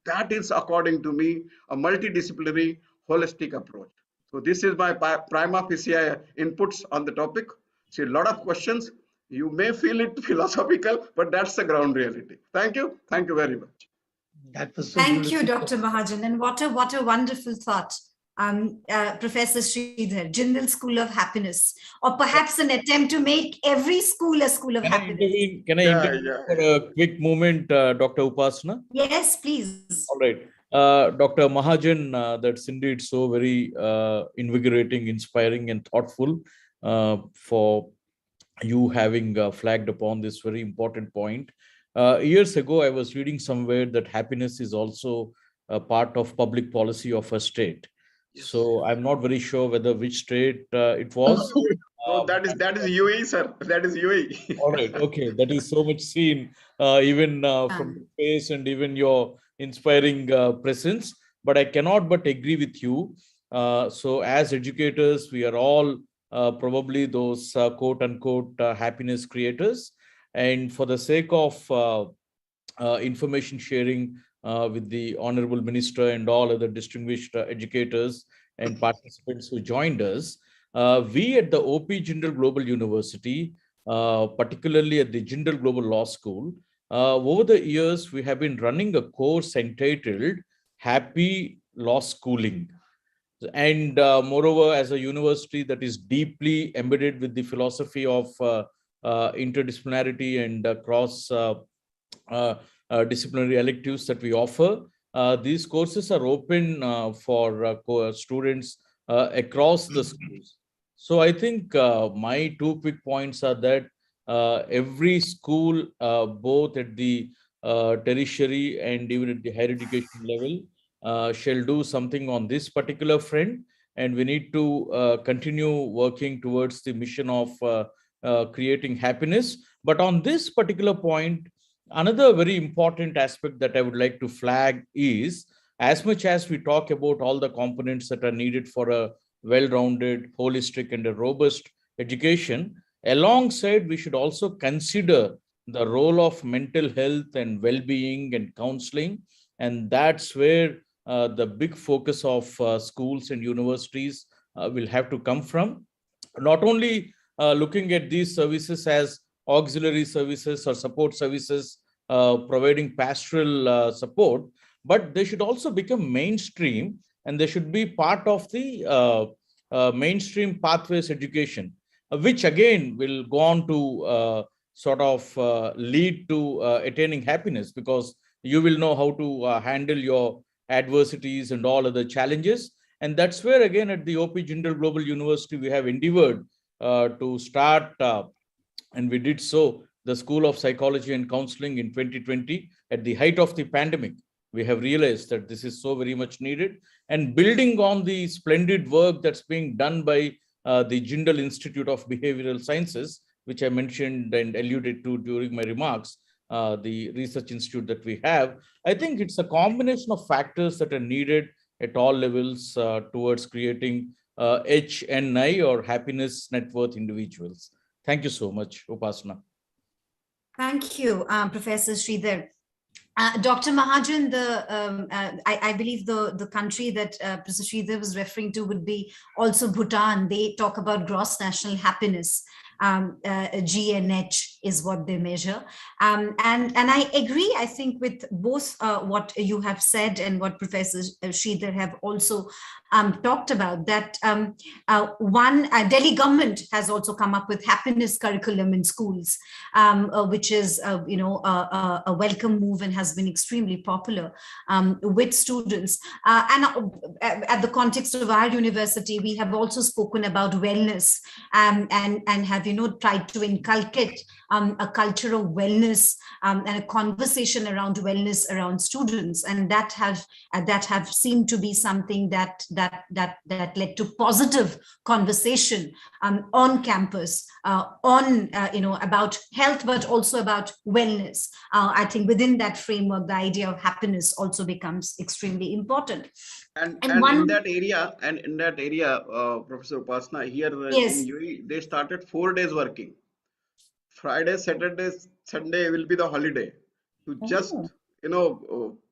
That is, according to me, a multidisciplinary, holistic approach. So this is my prima facie inputs on the topic. See, a lot of questions. You may feel it philosophical, but that's the ground reality. Thank you. Thank you very much. That was so Thank you, beautiful. Dr. Mahajan. And what a wonderful thought. Professor Sridhar, Jindal School of Happiness, or perhaps an attempt to make every school a school of happiness. Can I intervene for a quick moment, Dr. Upasana? Yes, please. All right. Dr. Mahajan, that's indeed so very invigorating, inspiring, and thoughtful for you having flagged upon this very important point. Years ago, I was reading somewhere that happiness is also a part of public policy of a state. Yes. So I'm not very sure whether which state it was. No, that is UAE, sir. That is UAE. All right. Okay. That is so much seen even from the face and even your inspiring presence. But I cannot but agree with you. So as educators, we are all probably those quote unquote happiness creators. And for the sake of information sharing with the Honorable Minister and all other distinguished educators and participants who joined us, we at the OP Jindal Global University, particularly at the Jindal Global Law School, over the years, we have been running a course entitled Happy Law Schooling. And moreover, as a university that is deeply embedded with the philosophy of interdisciplinarity and cross disciplinary electives that we offer, these courses are open for students across the schools. So I think my 2 quick points are that every school, both at the tertiary and even at the higher education level, shall do something on this particular front. And we need to continue working towards the mission of creating happiness. But on this particular point, another very important aspect that I would like to flag is, as much as we talk about all the components that are needed for a well-rounded, holistic, and a robust education, alongside we should also consider the role of mental health and well-being and counseling. And that's where the big focus of schools and universities will have to come from. Not only looking at these services as auxiliary services or support services providing pastoral support, but they should also become mainstream, and they should be part of the mainstream pathways education, which again will go on to sort of lead to attaining happiness, because you will know how to handle your adversities and all other challenges. And that's where again at the OP Jindal Global University, we have endeavored to start, and we did so, the School of Psychology and Counseling in 2020 at the height of the pandemic. We have realized that this is so very much needed, and building on the splendid work that's being done by the Jindal Institute of Behavioral Sciences, which I mentioned and alluded to during my remarks, the research institute that we have. I think it's a combination of factors that are needed at all levels towards creating HNI, or happiness net worth individuals. Thank you so much, Upasana. Thank you, Professor Sridhar. Dr. Mahajan, I believe the country that Professor Sridhar was referring to would be also Bhutan. They talk about gross national happiness. GNH is what they measure. And I agree, I think, with both what you have said and what Professor Sridhar have also talked about that Delhi government has also come up with happiness curriculum in schools, which is a welcome move and has been extremely popular with students. And at the context of our university, we have also spoken about wellness and have tried to inculcate a culture of wellness and a conversation around wellness around students, and that have seemed to be something that led to positive conversation on campus on about health, but also about wellness. I think within that framework, the idea of happiness also becomes extremely important. And in that area, Professor Upasna, here yes. in UAE, they started 4 days working. Friday, Saturday, Sunday will be the holiday to just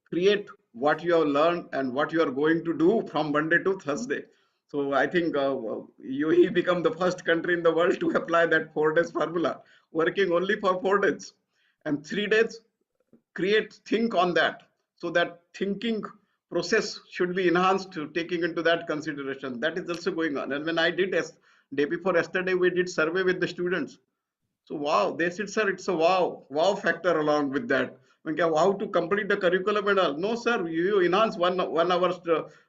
create what you have learned and what you are going to do from Monday to Thursday. So I think UAE become the first country in the world to apply that 4 days formula, working only for 4 days, and 3 days think on that. So that thinking process should be enhanced to taking into that consideration. That is also going on. And when I did day before yesterday, we did survey with the students. So wow, they said, sir, it's a wow factor along with that. How to complete the curriculum and all. No, sir, you enhance one hour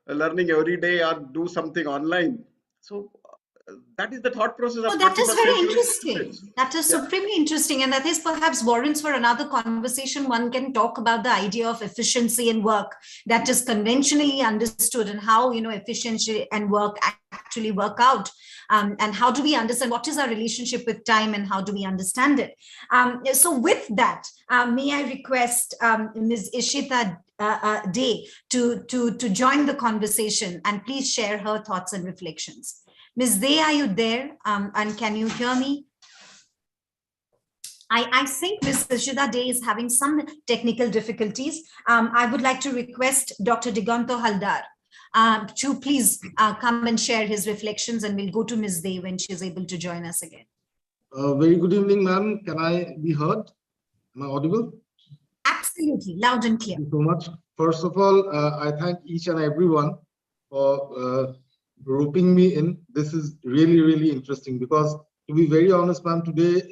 learning every day or do something online. So that is the thought process. Oh, that is very interesting. That is supremely interesting. And that is perhaps warrants for another conversation. One can talk about the idea of efficiency in work that is conventionally understood, and how, efficiency and work actually work out. And how do we understand what is our relationship with time, and how do we understand it? So with that, may I request Ms. Ishita Day to join the conversation and please share her thoughts and reflections. Ms. Day, are you there? And can you hear me? I think Ms. Ishita Day is having some technical difficulties. I would like to request Dr. Diganto Haldar to please come and share his reflections, and we'll go to Ms. Day when she's able to join us again. Very good evening, ma'am. Can I be heard? Am I audible? Absolutely, loud and clear. Thank you so much. First of all, I thank each and everyone for roping me in. This is really, really interesting, because to be very honest, ma'am, today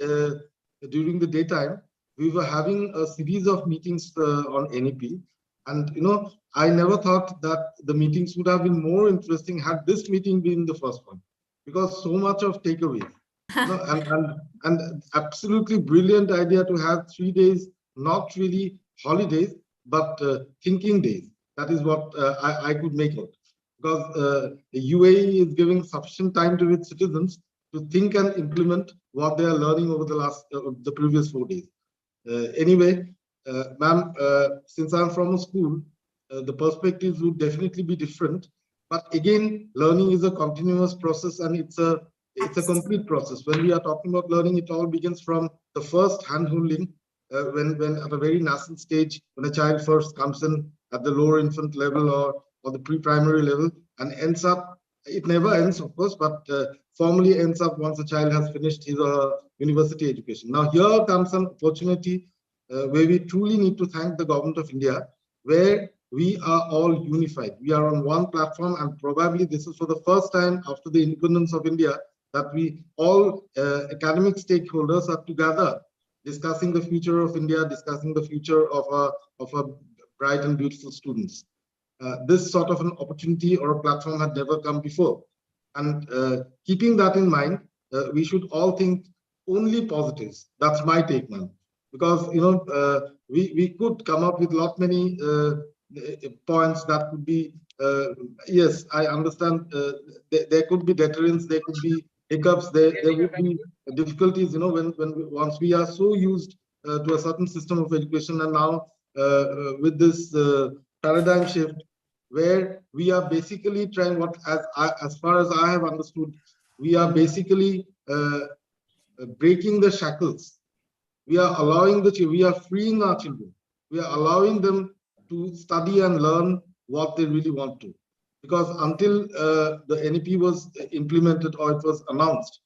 during the daytime, we were having a series of meetings on NEP. And, I never thought that the meetings would have been more interesting had this meeting been the first one, because so much of takeaways. And absolutely brilliant idea to have 3 days, not really holidays, but thinking days. That is what I could make out. Because the UAE is giving sufficient time to its citizens to think and implement what they are learning over the previous 4 days. Anyway, ma'am, since I'm from a school, the perspectives would definitely be different. But again, learning is a continuous process, and it's a complete process. When we are talking about learning, it all begins from the first hand-holding, when at a very nascent stage, when a child first comes in at the lower infant level or the pre-primary level, and ends up, it never ends, of course, but formally ends up once a child has finished his or her university education. Now, here comes an opportunity where we truly need to thank the government of India, where we are all unified. We are on one platform, and probably this is for the first time after the independence of India that we all academic stakeholders are together discussing the future of India, discussing the future of our bright and beautiful students. This sort of an opportunity or a platform had never come before. And keeping that in mind, we should all think only positives. That's my take, man. Because, we could come up with many points that could be, yes, I understand there could be deterrents, there could be hiccups, there would be difficulties, once we are so used to a certain system of education, and now with this paradigm shift, where we are basically trying as far as I have understood, we are basically breaking the shackles. We are allowing we are freeing our children. We are allowing them to study and learn what they really want to. Because until the NEP was implemented or it was announced,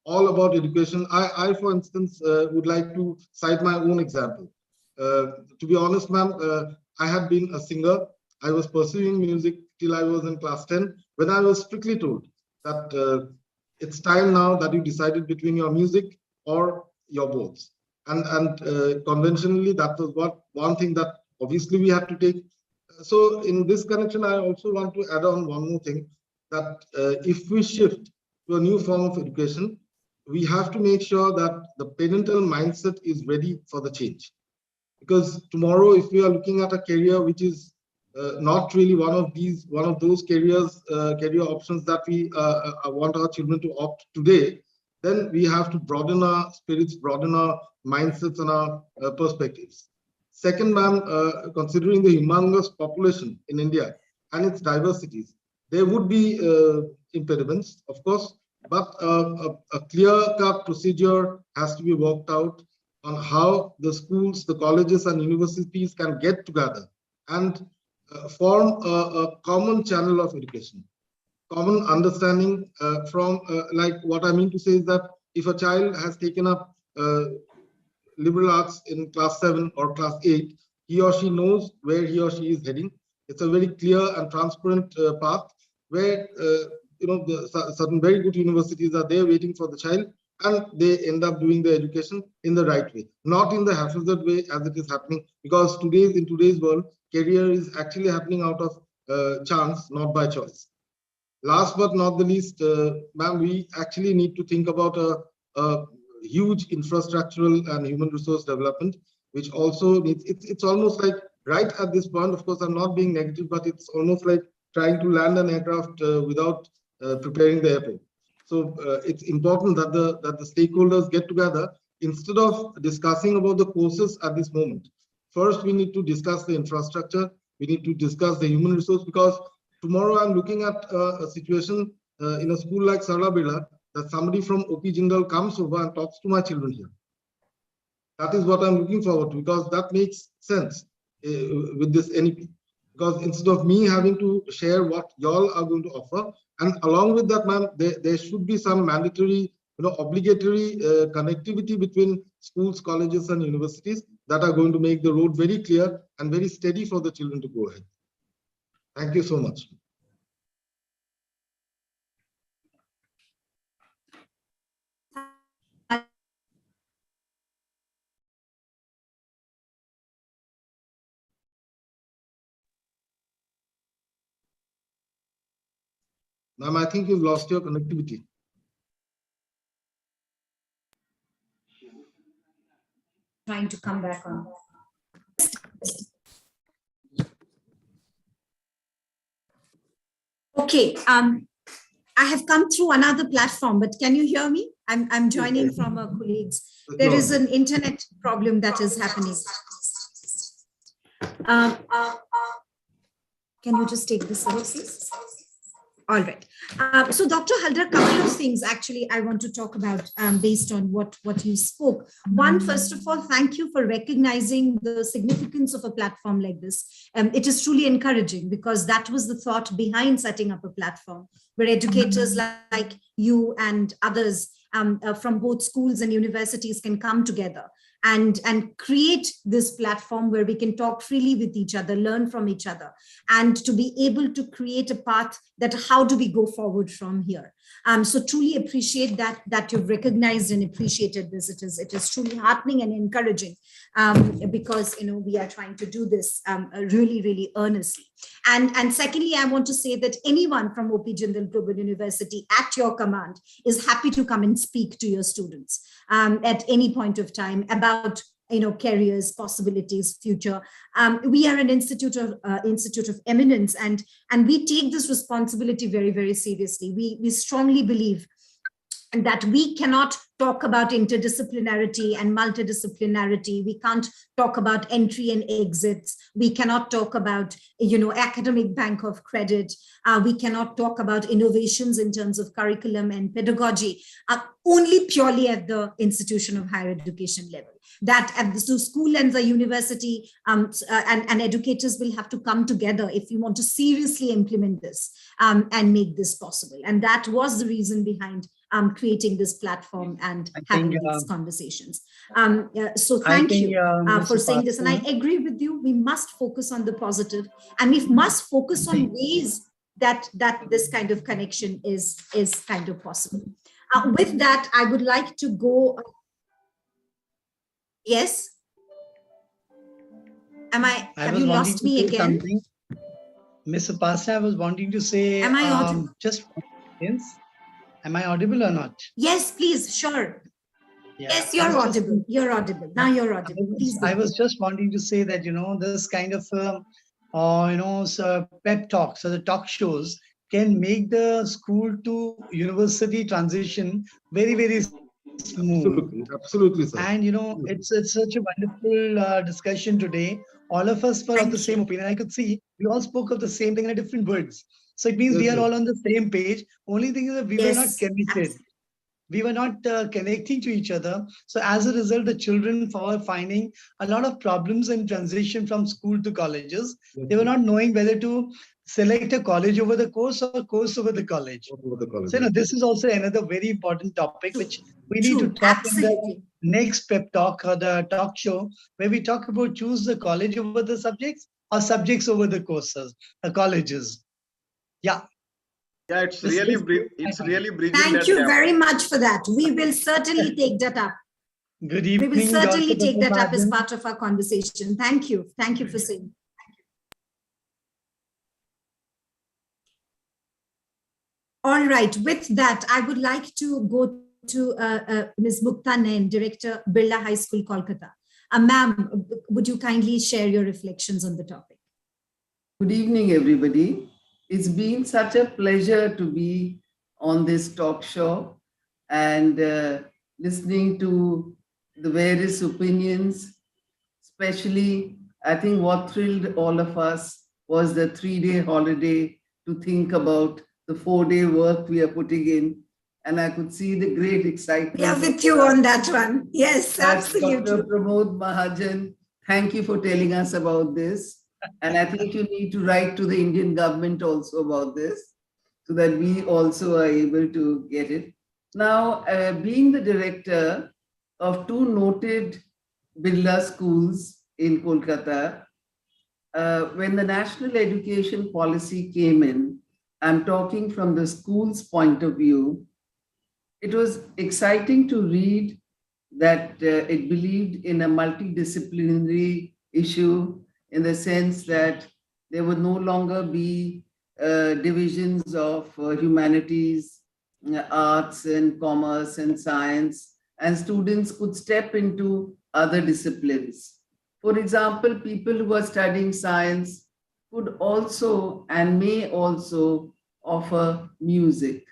all about education, I for instance, would like to cite my own example. To be honest, ma'am, I had been a singer. I was pursuing music till I was in class 10, when I was strictly told that it's time now that you decided between your music or your boards. And conventionally, that was one thing that obviously we had to take. So in this connection, I also want to add on one more thing, that if we shift to a new form of education, we have to make sure that the parental mindset is ready for the change. Because tomorrow, if we are looking at a career which is not really one of those career options that we want our children to opt today, then we have to broaden our spirits, broaden our mindsets and our perspectives. Second, ma'am, considering the humongous population in India and its diversities, there would be impediments, of course, but a clear-cut procedure has to be worked out on how the schools, the colleges and universities can get together and form a common channel of education, common understanding from, like what I mean to say is that if a child has taken up liberal arts in class 7 or class 8, he or she knows where he or she is heading. It's a very clear and transparent path where certain very good universities are there waiting for the child, and they end up doing the education in the right way, not in the haphazard way as it is happening, because in today's world, career is actually happening out of chance, not by choice. Last but not the least, ma'am, we actually need to think about a huge infrastructural and human resource development, which also needs, it's almost like right at this point, of course, I'm not being negative, but it's almost like trying to land an aircraft without preparing the airport. So it's important that the stakeholders get together instead of discussing about the courses at this moment. First, we need to discuss the infrastructure. We need to discuss the human resource, because tomorrow I'm looking at a situation in a school like Sarla Birla, that somebody from OP Jindal comes over and talks to my children here. That is what I'm looking forward to, because that makes sense with this NEP. Because instead of me having to share what y'all are going to offer, and along with that, ma'am, there should be some mandatory, obligatory connectivity between schools, colleges, and universities that are going to make the road very clear and very steady for the children to go ahead. Thank you so much. Ma'am, I think you've lost your connectivity. Trying to come back on. Okay, I have come through another platform, but can you hear me? I'm joining from our colleagues. There is an internet problem that is happening. Can you just take this over, please? All right. So Dr. Haldar, a couple of things actually I want to talk about based on what you spoke. One, first of all, thank you for recognizing the significance of a platform like this. It is truly encouraging, because that was the thought behind setting up a platform where educators like you and others from both schools and universities can come together and create this platform where we can talk freely with each other, learn from each other, and to be able to create a path that how do we go forward from here. So truly appreciate that you've recognized and appreciated this. It is truly heartening and encouraging because we are trying to do this really, really earnestly. And secondly, I want to say that anyone from OP Jindal Global University at your command is happy to come and speak to your students at any point of time about careers, possibilities, future. We are an institute of eminence, and we take this responsibility very, very seriously. We strongly believe that we cannot talk about interdisciplinarity and multidisciplinarity. We can't talk about entry and exits. We cannot talk about, academic bank of credit. We cannot talk about innovations in terms of curriculum and pedagogy, only purely at the institution of higher education level. That at the school and the university and educators will have to come together if we want to seriously implement this and make this possible. And that was the reason behind creating this platform and having these conversations. So thank you for saying this. And I agree with you. We must focus on the positive, and we must focus on ways that this kind of connection is kind of possible. With that, I would like to go. Yes. Have you lost me again? Something. Ms. Upasna, I was wanting to say, Am I audible? just am I audible or not? Yes, please, sure. Yeah. Yes, you're audible. You're audible. Now you're audible. Please go. I was just wanting to say that, this kind of, so pep talks or the talk shows can make the school to university transition very, very smooth. Absolutely, sir. And, it's such a wonderful discussion today. All of us were of the same opinion. I could see we all spoke of the same thing in different words. So it means we are all on the same page. Only thing is that we were not committed. We were not connecting to each other. So as a result, the children were finding a lot of problems in transition from school to colleges. They were not knowing whether to select a college over the course or a course over the college. So this is also another very important topic which we need to talk in the next pep talk or the talk show, where we talk about choose the college over the subjects or subjects over the courses, the colleges. Yeah. Yeah, it's really brilliant. Thank you very much for that. We will certainly take that up. Good evening. We will certainly take that up as part of our conversation. Thank you. Thank you for saying. All right. With that, I would like to go to Ms. Mukta Nain, Director, Birla High School, Kolkata. Ma'am, would you kindly share your reflections on the topic? Good evening, everybody. It's been such a pleasure to be on this talk show and listening to the various opinions. Especially, I think what thrilled all of us was the 3-day holiday to think about the 4-day work we are putting in. And I could see the great excitement. Yeah, with you on that one. Yes, absolutely. Dr. Pramod Mahajan, thank you for telling us about this. And I think you need to write to the Indian government also about this so that we also are able to get it. Now, being the director of 2 noted Birla schools in Kolkata, when the national education policy came in, I'm talking from the school's point of view, it was exciting to read that it believed in a multidisciplinary issue, in the sense that there would no longer be divisions of humanities, arts and commerce and science, and students could step into other disciplines. For example, people who are studying science could also and may also offer music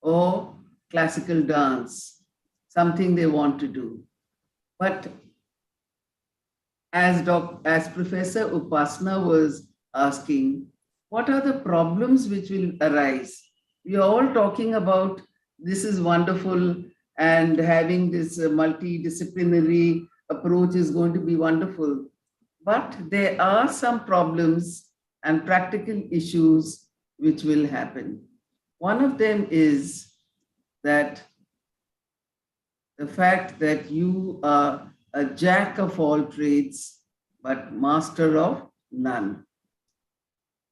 or classical dance, something they want to do. But as Professor Upasna was asking, what are the problems which will arise? We are all talking about this is wonderful and having this multidisciplinary approach is going to be wonderful. But there are some problems and practical issues which will happen. One of them is that the fact that you are a jack of all trades, but master of none.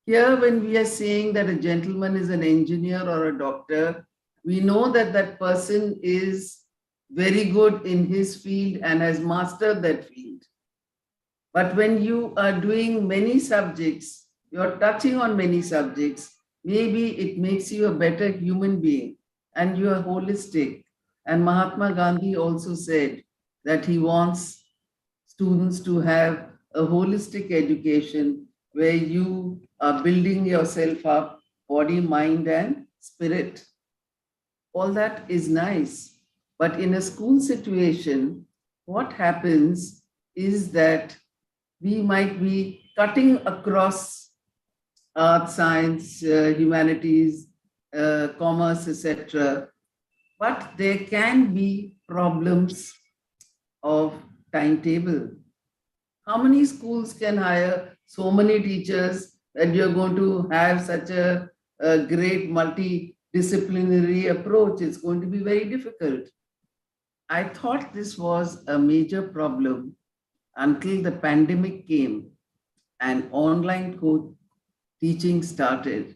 Here, when we are saying that a gentleman is an engineer or a doctor, we know that that person is very good in his field and has mastered that field. But when you are doing many subjects, you're touching on many subjects, maybe it makes you a better human being and you are holistic. And Mahatma Gandhi also said that he wants students to have a holistic education where you are building yourself up, body, mind, and spirit. All that is nice. But in a school situation, what happens is that we might be cutting across art, science, humanities, commerce, etc. But there can be problems of timetable. How many schools can hire so many teachers that you're going to have such a great multidisciplinary approach? It's going to be very difficult. I thought this was a major problem until the pandemic came and online teaching started.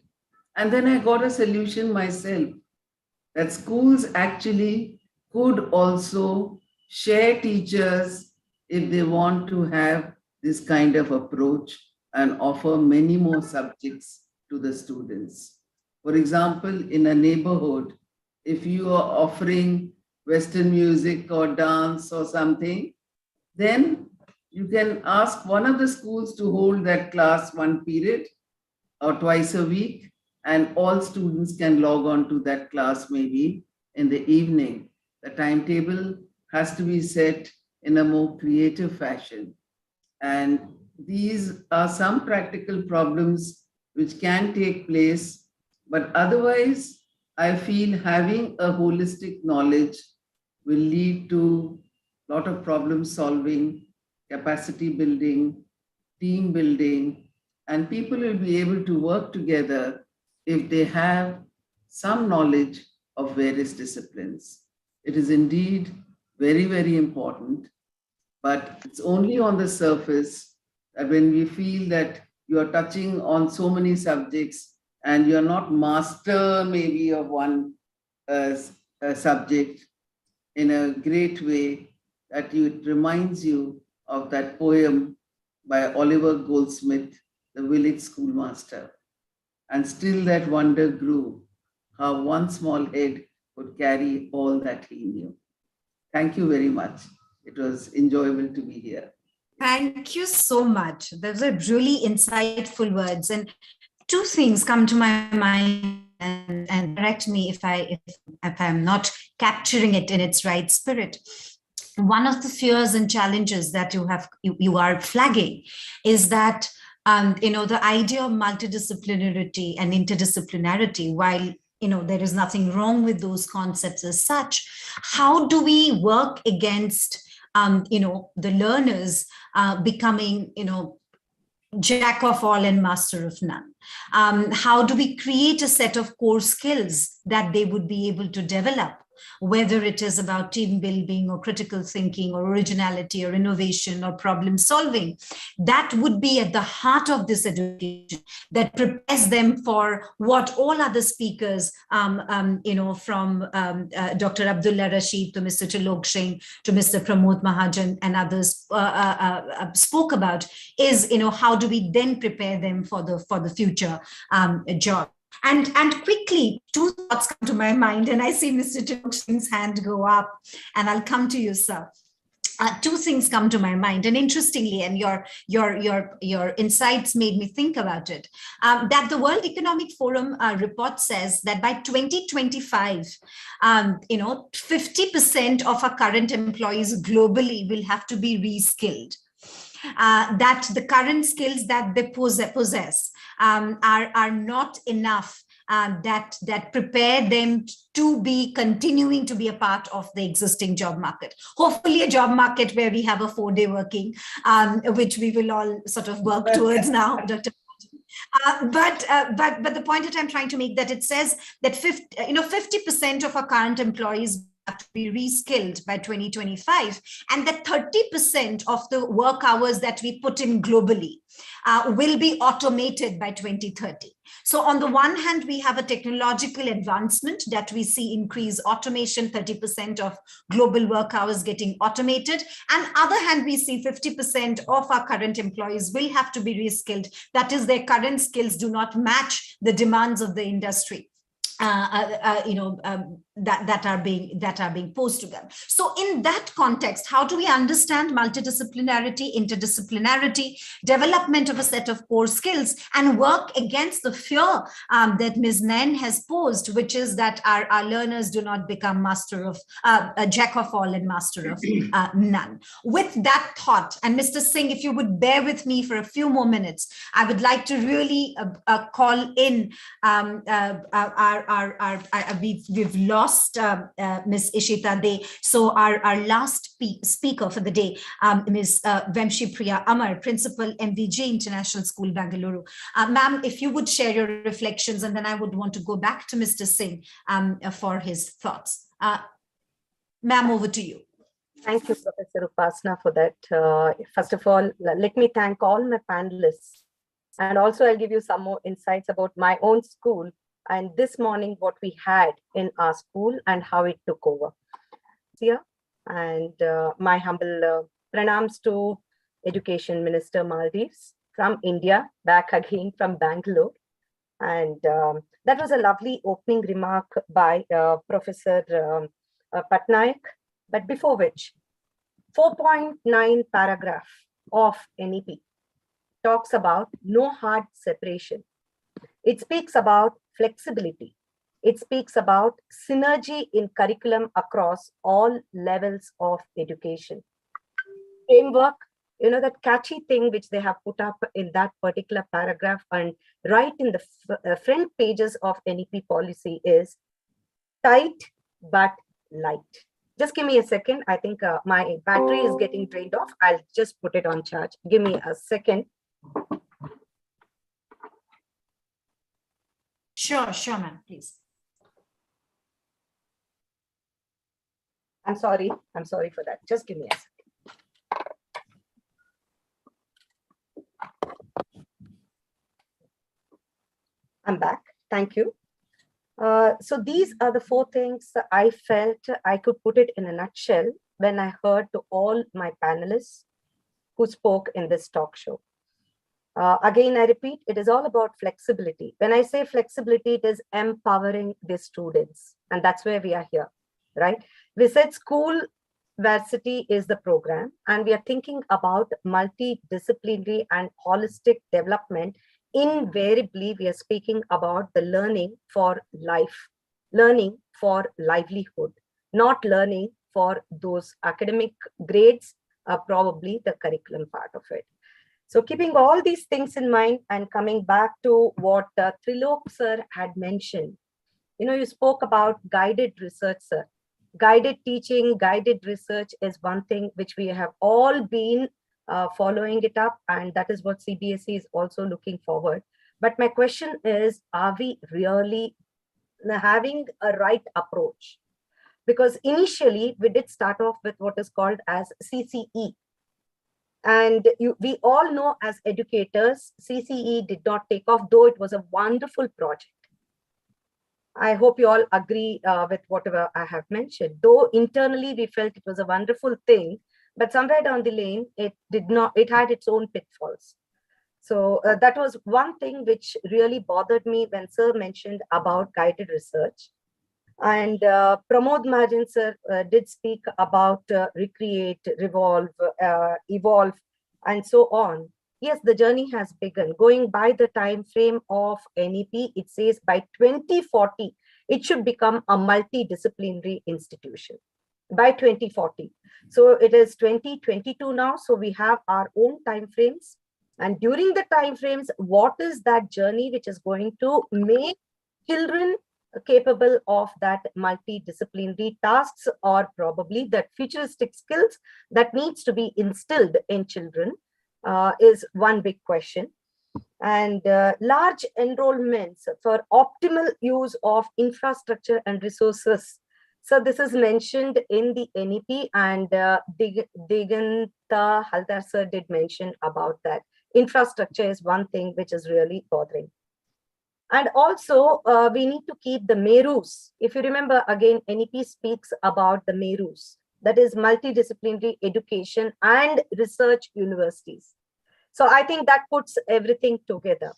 And then I got a solution myself, that schools actually could also share teachers if they want to have this kind of approach and offer many more subjects to the students. For example, in a neighborhood, if you are offering Western music or dance or something, then you can ask one of the schools to hold that class one period or twice a week, and all students can log on to that class maybe in the evening. The timetable has to be set in a more creative fashion. And these are some practical problems which can take place, but otherwise, I feel having a holistic knowledge will lead to a lot of problem solving, capacity building, team building, and people will be able to work together if they have some knowledge of various disciplines. It is indeed very, very important, but it's only on the surface that when we feel that you are touching on so many subjects and you're not master maybe of one subject in a great way, that it reminds you of that poem by Oliver Goldsmith, The Village Schoolmaster. And still that wonder grew, how one small head could carry all that he knew. Thank you very much. It was enjoyable to be here. Thank you so much. Those are really insightful words. And two things come to my mind, and correct me if I'm not capturing it in its right spirit. One of the fears and challenges that you are flagging is that the idea of multidisciplinarity and interdisciplinarity, while there is nothing wrong with those concepts as such, how do we work against the learners becoming jack of all and master of none? How do we create a set of core skills that they would be able to develop, whether it is about team building or critical thinking or originality or innovation or problem solving, that would be at the heart of this education that prepares them for what all other speakers, from Dr. Abdullah Rashid to Mr. Tilok Singh to Mr. Pramod Mahajan and others spoke about, is how do we then prepare them for the future job. And quickly, two thoughts come to my mind, and I see Mr. Tilok Singh's hand go up, and I'll come to you, sir. Two things come to my mind, and interestingly, and your insights made me think about it, that the World Economic Forum report says that by 2025, 50% of our current employees globally will have to be reskilled. That the current skills that they possess are not enough that prepare them to be continuing to be a part of the existing job market. Hopefully a job market where we have a 4-day working, which we will all sort of work towards now, Dr. But the point that I'm trying to make, that it says that 50% of our current employees have to be reskilled by 2025, and that 30% of the work hours that we put in globally will be automated by 2030. So on the one hand, we have a technological advancement that we see increase automation, 30% of global work hours getting automated. And other hand, we see 50% of our current employees will have to be reskilled. That is, their current skills do not match the demands of the industry. That are being posed to them. So in that context, how do we understand multidisciplinarity, interdisciplinarity, development of a set of core skills, and work against the fear that Ms. Nain has posed, which is that our learners do not become master of jack of all and master of none. With that thought, and Mr. Singh, if you would bear with me for a few more minutes, I would like to really call in we've lost Ms. Ishita Dey. So our last speaker for the day, Ms. Vemshi Priya Amar, Principal MVJ International School, Bangalore. Ma'am, if you would share your reflections, and then I would want to go back to Mr. Singh for his thoughts. Ma'am, over to you. Thank you, Professor Upasna, for that. First of all, let me thank all my panelists. And also I'll give you some more insights about my own school, and this morning what we had in our school and how it took over. Here, and my humble pranams to Education Minister Maldives from India, back again from Bangalore. And that was a lovely opening remark by Professor Patnaik. But before which, 4.9 paragraph of NEP talks about no hard separation. It speaks about flexibility. It speaks about synergy in curriculum across all levels of education. Framework, you know, that catchy thing which they have put up in that particular paragraph and right in the front pages of NEP policy is tight but light. Just give me a second. I think my battery is getting drained off. I'll just put it on charge. Give me a second. Sure, ma'am, please. I'm sorry for that. Just give me a second. I'm back. Thank you. So these are the 4 things I felt I could put it in a nutshell when I heard to all my panelists who spoke in this talk show. Again, I repeat, it is all about flexibility. When I say flexibility, it is empowering the students. And that's where we are here, right? We said SCHOOLVERSITY is the program, and we are thinking about multidisciplinary and holistic development. Invariably, we are speaking about the learning for life, learning for livelihood, not learning for those academic grades, probably the curriculum part of it. So keeping all these things in mind and coming back to what Trilok sir had mentioned, you know, you spoke about guided research, sir. Guided teaching, guided research is one thing which we have all been following it up, and that is what CBSE is also looking forward. But my question is, are we really having a right approach? Because initially we did start off with what is called as CCE. And we all know as educators, CCE did not take off, though it was a wonderful project. I hope you all agree with whatever I have mentioned. Though internally we felt it was a wonderful thing, but somewhere down the lane, it had its own pitfalls. So that was one thing which really bothered me when sir mentioned about guided research. And Pramod Mahajan sir did speak about recreate, revolve, evolve, and so on. Yes, the journey has begun. Going by the time frame of NEP, it says by 2040, it should become a multidisciplinary institution. By 2040. So it is 2022 now. So we have our own time frames. And during the time frames, what is that journey which is going to make children capable of that multidisciplinary tasks, or probably that futuristic skills that needs to be instilled in children is one big question. And large enrollments for optimal use of infrastructure and resources. So this is mentioned in the NEP, and Diganta Haldar sir did mention about that. Infrastructure is one thing which is really bothering. And also, we need to keep the MERUs. If you remember, again, NEP speaks about the MERUs, that is multidisciplinary education and research universities. So I think that puts everything together.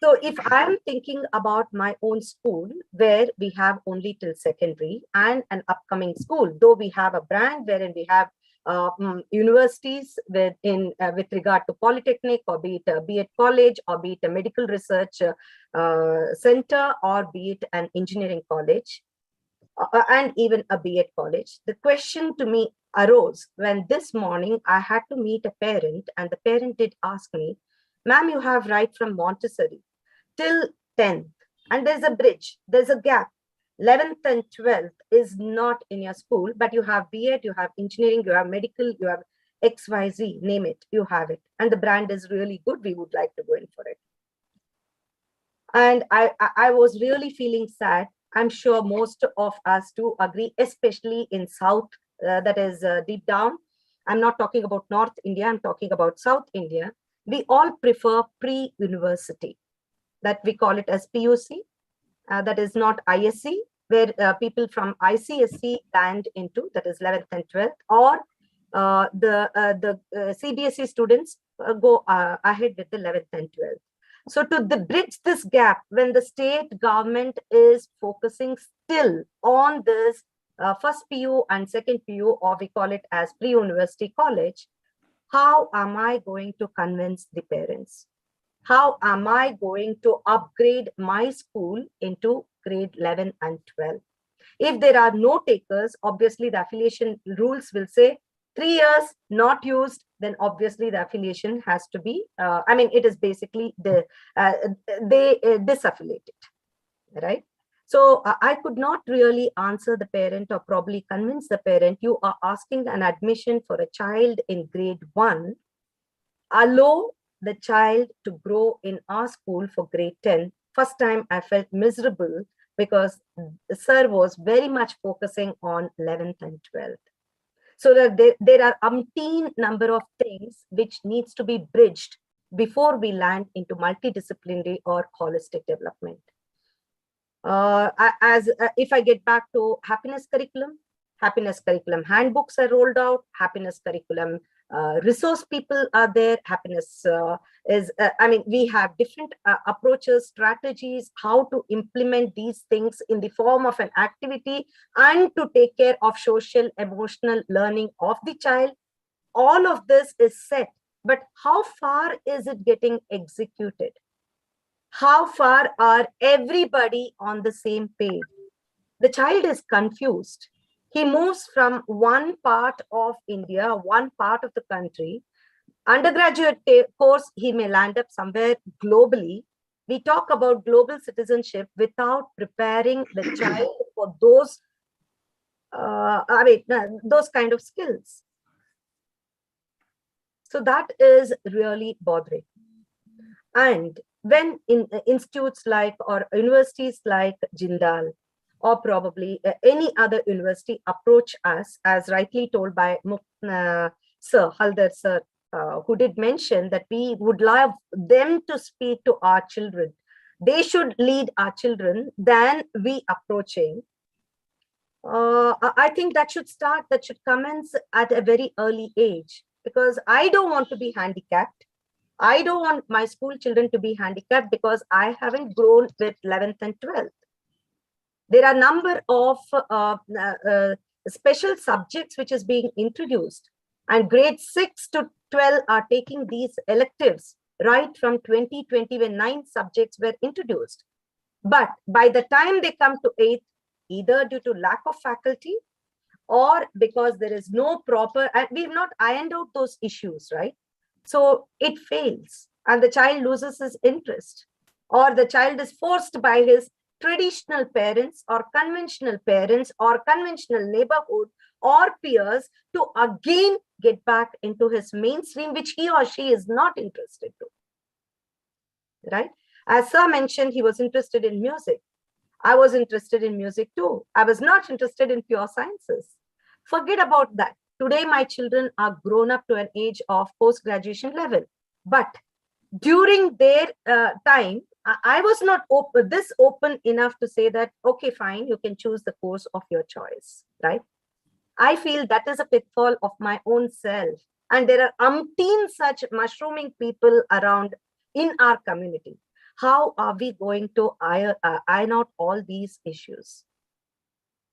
So if I'm thinking about my own school, where we have only till secondary, and an upcoming school, though we have a brand wherein we have universities with regard to polytechnic, or be it a B.Ed college, or be it a medical research center, or be it an engineering college, and even a B.Ed college. The question to me arose when this morning I had to meet a parent, and the parent did ask me, ma'am, you have right from Montessori till 10th, and there's a bridge, there's a gap. 11th and 12th is not in your school, but you have B.Ed, you have engineering, you have medical, you have XYZ, name it, you have it. And the brand is really good. We would like to go in for it. And I was really feeling sad. I'm sure most of us do agree, especially in South, that is deep down. I'm not talking about North India, I'm talking about South India. We all prefer pre-university, that we call it as PUC. that is not ISC, where people from ICSC land into, that is 11th and 12th, or the CBSE students go ahead with the 11th and 12th. So to bridge this gap, when the state government is focusing still on this first PU and second PU, or we call it as pre-university college, how am I going to convince the parents? How am I going to upgrade my school into grade 11 and 12? If there are no takers, obviously the affiliation rules will say 3 years not used, then obviously the affiliation has to be, it is basically they disaffiliate it, right? So I could not really answer the parent or probably convince the parent. You are asking an admission for a child in grade 1. Allow the child to grow in our school for grade 10. First time I felt miserable because the sir was very much focusing on 11th and 12th. So that there are umpteen number of things which needs to be bridged before we land into multidisciplinary or holistic development. If I get back to happiness curriculum handbooks are rolled out, happiness curriculum resource people are there, happiness we have different approaches, strategies, how to implement these things in the form of an activity and to take care of social emotional learning of the child. All of this is set, but how far is it getting executed? How far are everybody on the same page? The child is confused. He moves from one part of India, one part of the country. Undergraduate course, he may land up somewhere globally. We talk about global citizenship without preparing the child for those, those kind of skills. So that is really bothering. And when in institutes like or universities like Jindal, or probably any other university approach us, as rightly told by Sir Haldar Sir, who did mention that we would love them to speak to our children. They should lead our children than we approaching. I think that should start, that should commence at a very early age, because I don't want to be handicapped. I don't want my school children to be handicapped because I haven't grown with 11th and 12th. There are a number of special subjects which is being introduced, and grade 6 to 12 are taking these electives right from 2020 when 9 subjects were introduced. But by the time they come to 8th, either due to lack of faculty or because there is no proper, and we've not ironed out those issues, right? So it fails and the child loses his interest, or the child is forced by his traditional parents or conventional neighborhood or peers to again get back into his mainstream, which he or she is not interested to, right? As Sir mentioned, he was interested in music. I was interested in music too. I was not interested in pure sciences. Forget about that. Today, my children are grown up to an age of post-graduation level. But during their time, I was not this open enough to say that, okay, fine, you can choose the course of your choice, right? I feel that is a pitfall of my own self. And there are umpteen such mushrooming people around in our community. How are we going to iron out all these issues?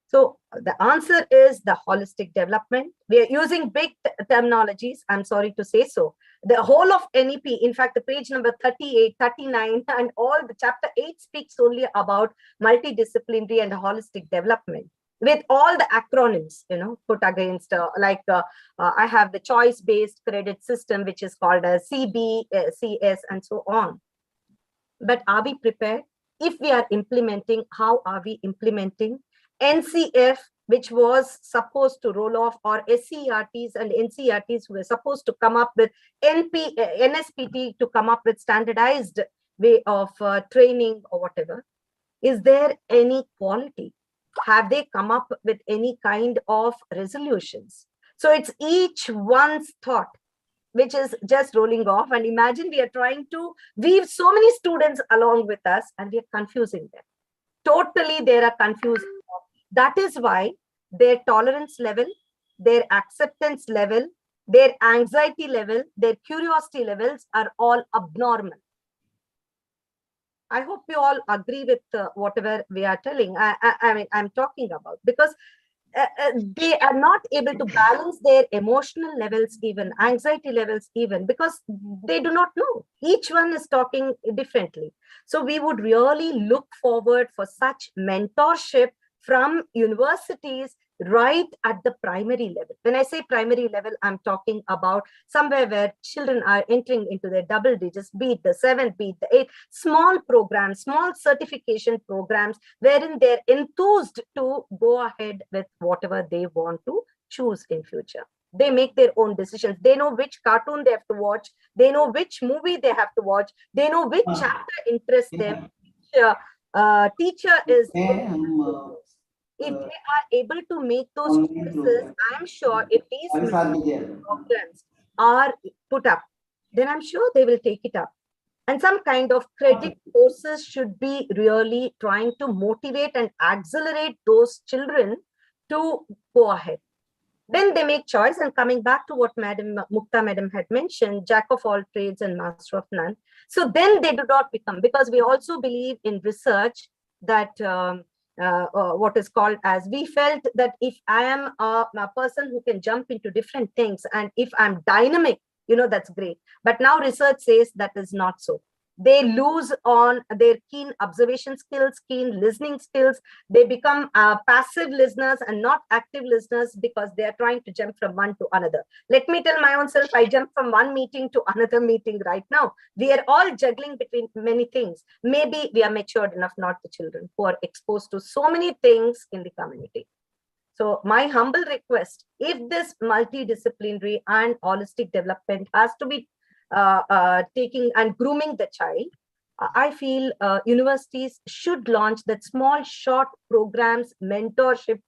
So the answer is the holistic development. We are using big terminologies, I'm sorry to say so. The whole of NEP, in fact, the page number 38, 39, and all the chapter 8 speaks only about multidisciplinary and holistic development with all the acronyms, put against, I have the choice-based credit system, which is called as CB, CS, and so on. But are we prepared? If we are implementing, how are we implementing? NCF, which was supposed to roll off, or SCERTs and NCERTs who were supposed to come up with NSPT to come up with standardized way of training or whatever. Is there any quality? Have they come up with any kind of resolutions? So it's each one's thought, which is just rolling off. And imagine we are trying to weave so many students along with us and we are confusing them. Totally, they are confused. That is why their tolerance level, their acceptance level, their anxiety level, their curiosity levels are all abnormal. I hope you all agree with whatever we are telling. I mean, I'm talking about, because they are not able to balance their emotional levels, even anxiety levels, even because they do not know. Each one is talking differently. So we would really look forward for such mentorship from universities right at the primary level. When I say primary level, I'm talking about somewhere where children are entering into their double digits, be it the 7th, be it the 8th, small programs, small certification programs, wherein they're enthused to go ahead with whatever they want to choose in future. They make their own decisions. They know which cartoon they have to watch. They know which movie they have to watch. They know which chapter interests them. Teacher is... If they are able to make those choices, I'm sure if these programs are put up, then I'm sure they will take it up. And some kind of credit courses should be really trying to motivate and accelerate those children to go ahead. Then they make choice. And coming back to what Madam Mukta Madam had mentioned, jack of all trades and master of none. So then they do not become, because we also believe in research that what is called as, we felt that if I am a person who can jump into different things, and if I'm dynamic, that's great. But now research says that is not so. They lose on their keen observation skills, keen listening skills. They become passive listeners and not active listeners, because they are trying to jump from one to another. Let me tell my own self, I jump from one meeting to another meeting right now. We are all juggling between many things. Maybe we are matured enough, not the children who are exposed to so many things in the community. So my humble request, if this multidisciplinary and holistic development has to be taking and grooming the child, I feel universities should launch that small, short programs, mentorship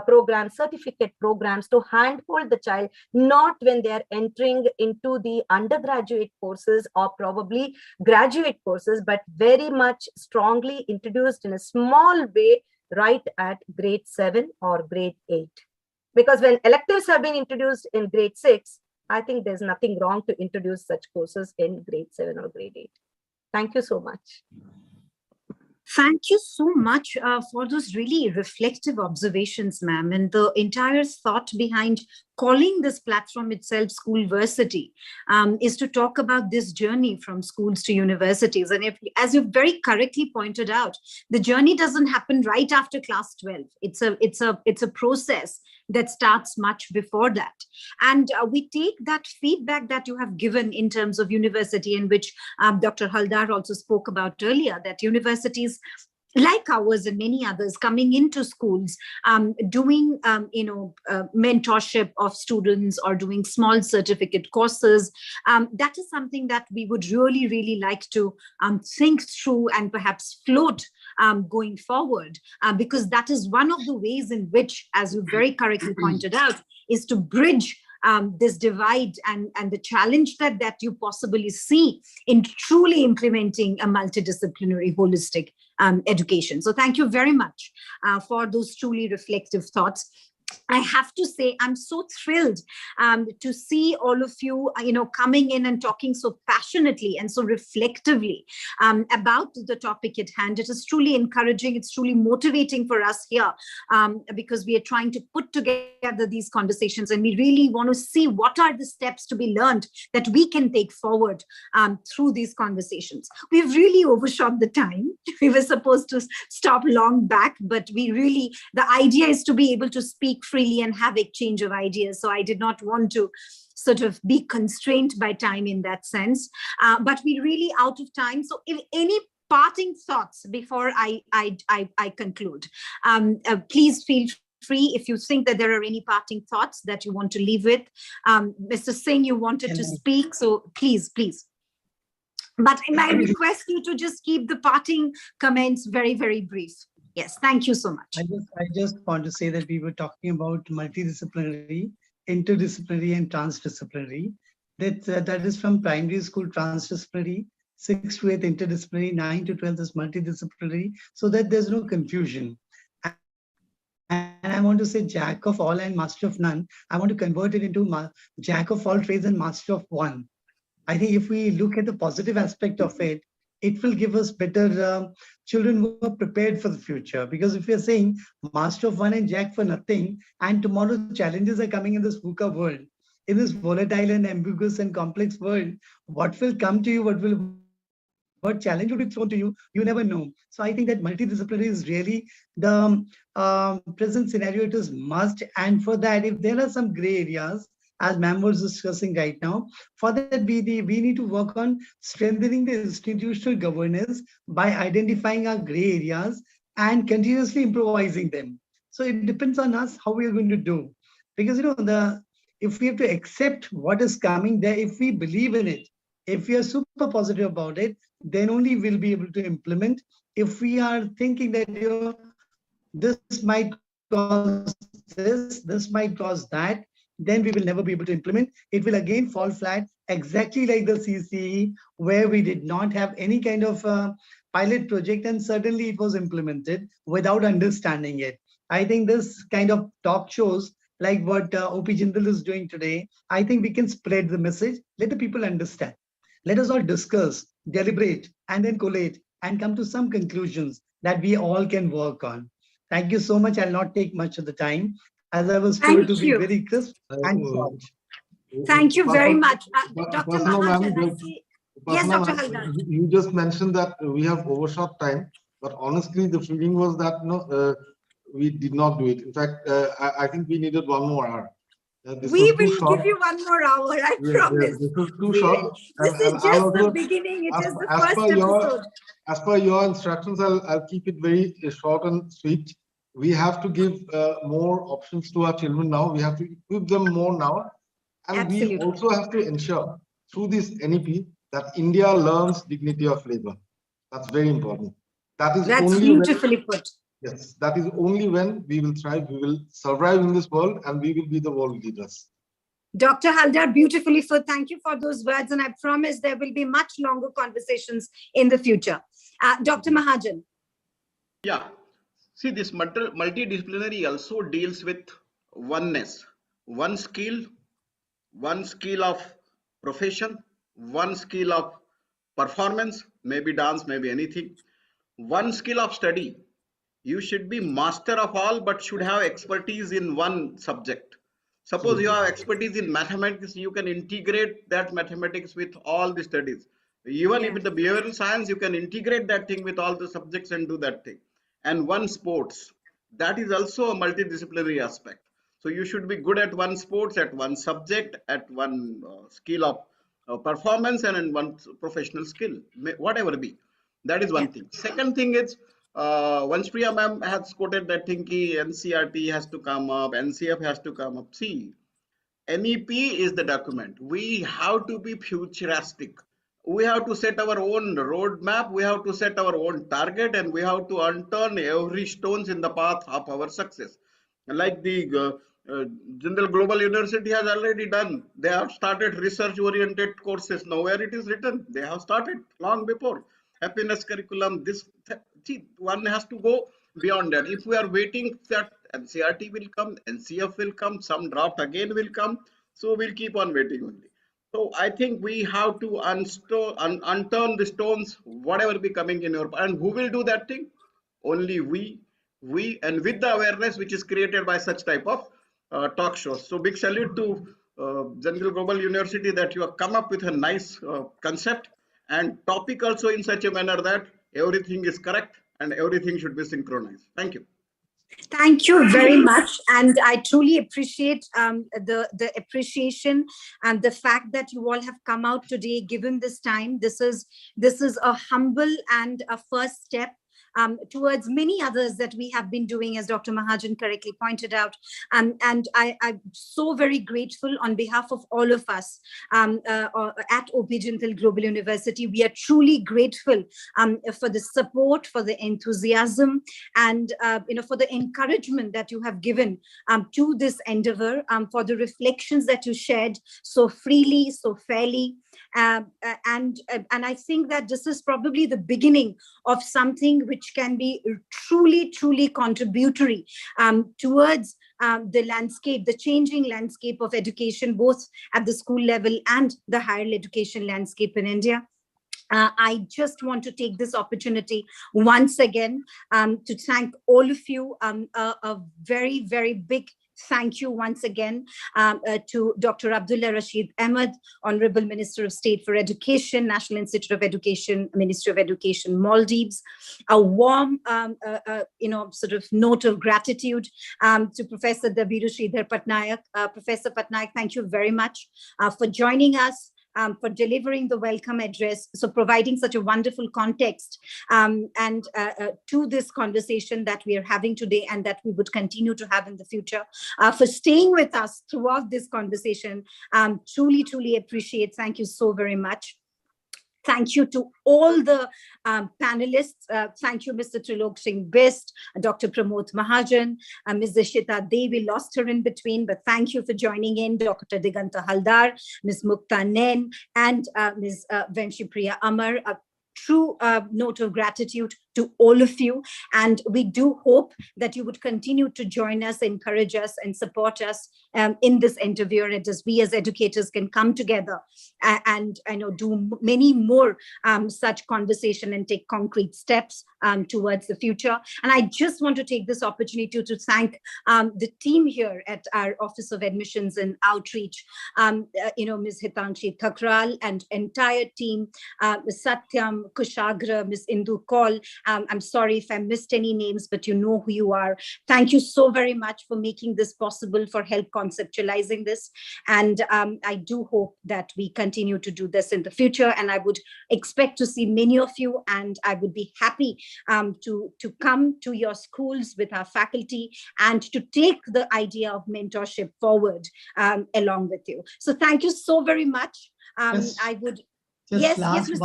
programs, certificate programs to handhold the child, not when they are entering into the undergraduate courses or probably graduate courses, but very much strongly introduced in a small way right at grade 7 or grade 8. Because when electives have been introduced in grade 6, I think there's nothing wrong to introduce such courses in grade 7 or grade 8. Thank you so much. Thank you so much for those really reflective observations, ma'am, and the entire thought behind calling this platform itself Schoolversity is to talk about this journey from schools to universities. And if, as you very correctly pointed out, the journey doesn't happen right after class 12. It's a process that starts much before that. And we take that feedback that you have given in terms of university, in which Dr. Haldar also spoke about earlier, that universities like ours and many others coming into schools, doing mentorship of students or doing small certificate courses. That is something that we would really, really like to think through and perhaps float going forward, because that is one of the ways in which, as you very correctly pointed out, is to bridge this divide and the challenge that you possibly see in truly implementing a multidisciplinary holistic education. So thank you very much for those truly reflective thoughts. I have to say, I'm so thrilled to see all of you, coming in and talking so passionately and so reflectively about the topic at hand. It is truly encouraging. It's truly motivating for us here because we are trying to put together these conversations, and we really want to see what are the steps to be learned that we can take forward through these conversations. We've really overshot the time. We were supposed to stop long back, but the idea is to be able to speak freely and have exchange of ideas. So I did not want to sort of be constrained by time in that sense, but we're really out of time. So if any parting thoughts before I conclude, please feel free if you think that there are any parting thoughts that you want to leave with. Mr. Singh, you wanted to speak, so please. But I request you to just keep the parting comments very, very brief. Yes, thank you so much. I just want to say that we were talking about multidisciplinary, interdisciplinary, and transdisciplinary. That is from primary school transdisciplinary, 6th to 8th interdisciplinary, 9th to 12th is multidisciplinary, so that there's no confusion. And I want to say jack of all and master of none. I want to convert it into jack of all trades and master of one. I think if we look at the positive aspect of it, it will give us better children who are prepared for the future. Because if we are saying master of one and jack for nothing, and tomorrow challenges are coming in this VUCA world, in this volatile and ambiguous and complex world, what will come to you, what challenge would be thrown to you, you never know. So I think that multidisciplinary is really the present scenario. It is must. And for that, if there are some gray areas, as ma'am was discussing right now, for that we need to work on strengthening the institutional governance by identifying our gray areas and continuously improvising them. So it depends on us how we are going to do. Because if we have to accept what is coming there, if we believe in it, if we are super positive about it, then only we'll be able to implement. If we are thinking that this might cause this might cause that, then we will never be able to implement. It will again fall flat, exactly like the CCE, where we did not have any kind of pilot project, and suddenly it was implemented without understanding it. I think this kind of talk shows, like what OP Jindal is doing today, I think we can spread the message, let the people understand. Let us all discuss, deliberate, and then collate and come to some conclusions that we all can work on. Thank you so much. I'll not take much of the time, as I was told to be very crisp and short. Thank you very much. Dr. Mahajan, yes, Dr. Haldar. You just mentioned that we have overshot time, but honestly, the feeling was that we did not do it. In fact, I think we needed 1 more hour. We will give you 1 more hour, I promise. This is too short. This is just the beginning. It is the first episode. As per your instructions, I'll keep it very short and sweet. We have to give more options to our children now. We have to equip them more now. And Absolutely. we also have to ensure through this NEP that India learns dignity of labor. That's very important. That's only beautifully put. Yes, that is only when we will thrive, we will survive in this world, and we will be the world leaders. Dr. Haldar, beautifully put. Thank you for those words. And I promise there will be much longer conversations in the future. Dr. Mahajan. Yeah. See, this multidisciplinary also deals with oneness. One skill of profession, one skill of performance, maybe dance, maybe anything. One skill of study. You should be master of all, but should have expertise in one subject. Suppose you have expertise in mathematics, you can integrate that mathematics with all the studies. Even if the behavioral science, you can integrate that thing with all the subjects and do that thing. And one sports, that is also a multidisciplinary aspect. So you should be good at one sports, at one subject, at one skill of performance, and in one professional skill, whatever be. That is one thing. Second thing is, once Priya ma'am has quoted that thing, NCRT has to come up, NCF has to come up. See, NEP is the document. We have to be futuristic. We have to set our own roadmap. We have to set our own target, and we have to unturn every stones in the path of our success. Like the Jindal Global University has already done. They have started research-oriented courses. Nowhere it is written. They have started long before. Happiness curriculum. One has to go beyond that. If we are waiting that NCRT will come, NCF will come, some draft again will come, so we'll keep on waiting only. So I think we have to unturn the stones, whatever be coming in your, and who will do that thing? Only we, and with the awareness which is created by such type of talk shows. So big salute to Jindal Global University that you have come up with a nice concept and topic also in such a manner that everything is correct and everything should be synchronized. Thank you. Thank you very much. And I truly appreciate the appreciation and the fact that you all have come out today, given this time. This is a humble and a first step towards many others that we have been doing, as Dr. Mahajan correctly pointed out. And I'm so very grateful on behalf of all of us at OP Jindal Global University. We are truly grateful for the support, for the enthusiasm, and for the encouragement that you have given to this endeavor, for the reflections that you shared so freely, so fairly. And I think that this is probably the beginning of something which can be truly contributory towards the landscape, the changing landscape of education, both at the school level and the higher education landscape in India. I just want to take this opportunity once again to thank all of you. A very big thank you once again to Dr. Abdullah Rashid Ahmed, Honorable Minister of State for Education, National Institute of Education, Ministry of Education, Maldives. A warm, sort of note of gratitude to Professor Dabiru Sridhar Patnaik. Professor Patnaik, thank you very much for joining us. For delivering the welcome address, so providing such a wonderful context to this conversation that we are having today and that we would continue to have in the future, for staying with us throughout this conversation. Truly appreciate. Thank you so very much. Thank you to all the panelists. Thank you, Mr. Trilok Singh Best, Dr. Pramod Mahajan, Ms. Dishita Devi, lost her in between, but thank you for joining in, Dr. Diganta Haldar, Ms. Mukta Nain, and Ms. Venshi Amar. A true note of gratitude to all of you. And we do hope that you would continue to join us, encourage us, and support us in this endeavor, and as we as educators can come together and do many more such conversation and take concrete steps towards the future. And I just want to take this opportunity to thank the team here at our Office of Admissions and Outreach, Ms. Hitangshi Thakral and entire team, Ms. Satyam Kushagra, Ms. Indu Kaul. I'm sorry if I missed any names, but you know who you are. Thank you so very much for making this possible, for help conceptualizing this. And I do hope that we continue to do this in the future. And I would expect to see many of you, and I would be happy to come to your schools with our faculty and to take the idea of mentorship forward along with you. So thank you so very much. Yes. I would... Just yes, last yes,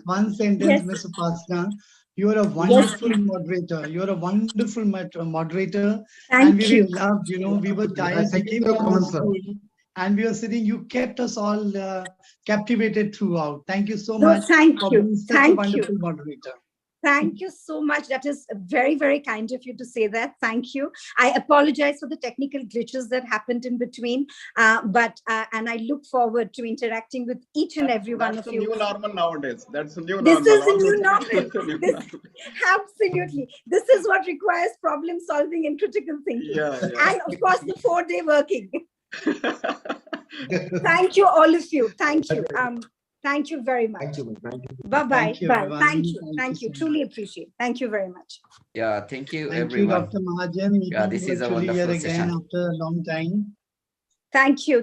one sentence, yes. Ms. Upasna. You are a wonderful moderator. You are a wonderful moderator. Thank and you. We loved, we were tired. We came from the school and we were sitting. You kept us all captivated throughout. Thank you so much for being such a wonderful moderator. Thank you so much. That is very, very kind of you to say that. Thank you. I apologize for the technical glitches that happened in between, but I look forward to interacting with each and every one of you. That's the new normal nowadays. That's the new normal. This is the new normal. Absolutely. This is what requires problem solving and critical thinking. Yeah. And of course, the 4-day working. Thank you, all of you. Thank you. Thank you very much. Thank you. Bye-bye. Thank you, Bye. Thank you. So Truly appreciate. Thank you very much. Yeah, thank you, Thank everyone. you, Dr. Mahajan. Yeah, this is a wonderful here session. again after a long time. Thank you.